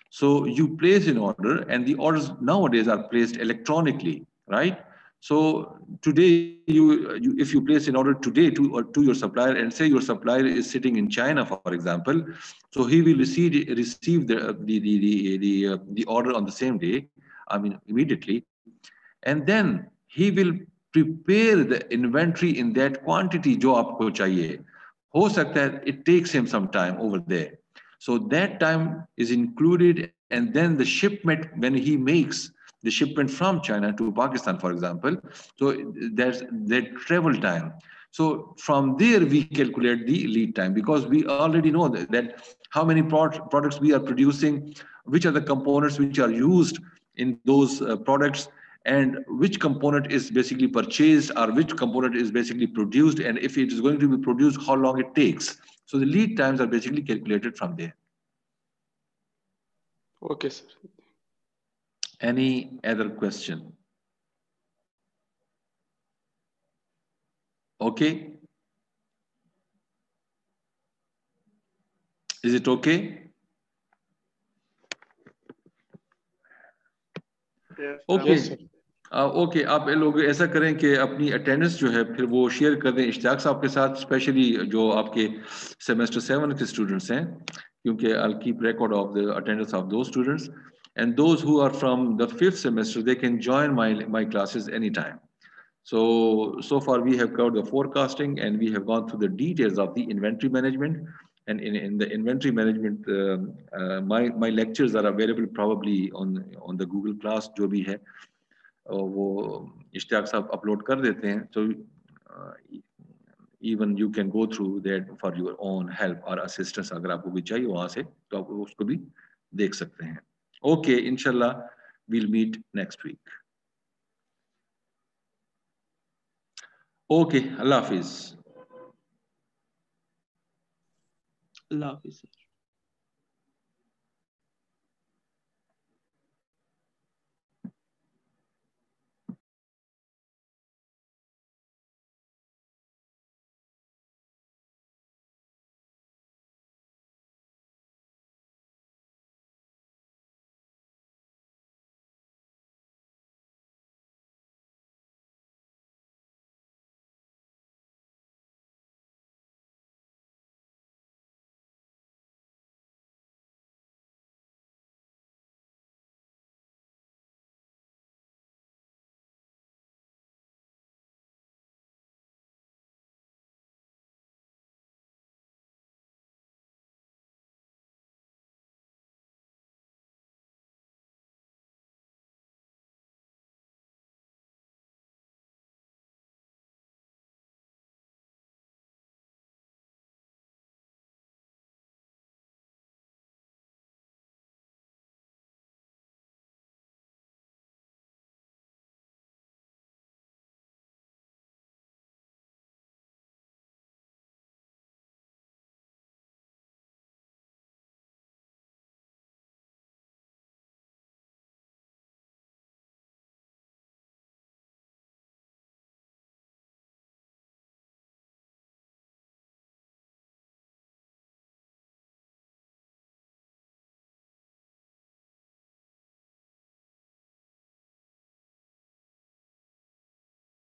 B: so you place an order and the orders nowadays are placed electronically, right? So today if you place an order today to your supplier and say your supplier is sitting in China, for example, so he will receive the order on the same day, immediately, and then he will prepare the inventory in that quantity जो आपको चाहिए. हो सकता है it takes him some time over there, so that time is included, and then the shipment, when he makes the shipment from China to Pakistan, for example, so there's that travel time. So from there we calculate the lead time because we already know that how many products we are producing, which are the components which are used in those products, and which component is basically purchased or which component is basically produced, and if it is going to be produced, how long it takes. So the lead times are basically calculated from there.
G: Okay, sir.
B: Any other question? Okay. Is it okay? Okay.
G: Yes, sir.
B: Okay, आप लोग ऐसा करें कि अपनी attendance जो है फिर वो शेयर कर दें इश्तियाक साहब के साथ, स्पेशली जो आपके सेमेस्टर 7 के स्टूडेंट्स हैं, क्योंकि I'll keep record of the attendance of those students, and those who are from the 5th semester they can join my classes anytime. So far we have covered the forecasting and we have gone through the details of the inventory management, and in the inventory management my lectures are available probably on the Google Class जो भी है वो इश्तियाक साहब upload कर देते हैं. So even you can go through that for your own help or assistance, अगर आपको भी चाहिए वहां से तो आप उसको भी देख सकते हैं. Okay, inshallah we'll meet next week. Okay, Allah Hafiz.
D: Allah Hafiz.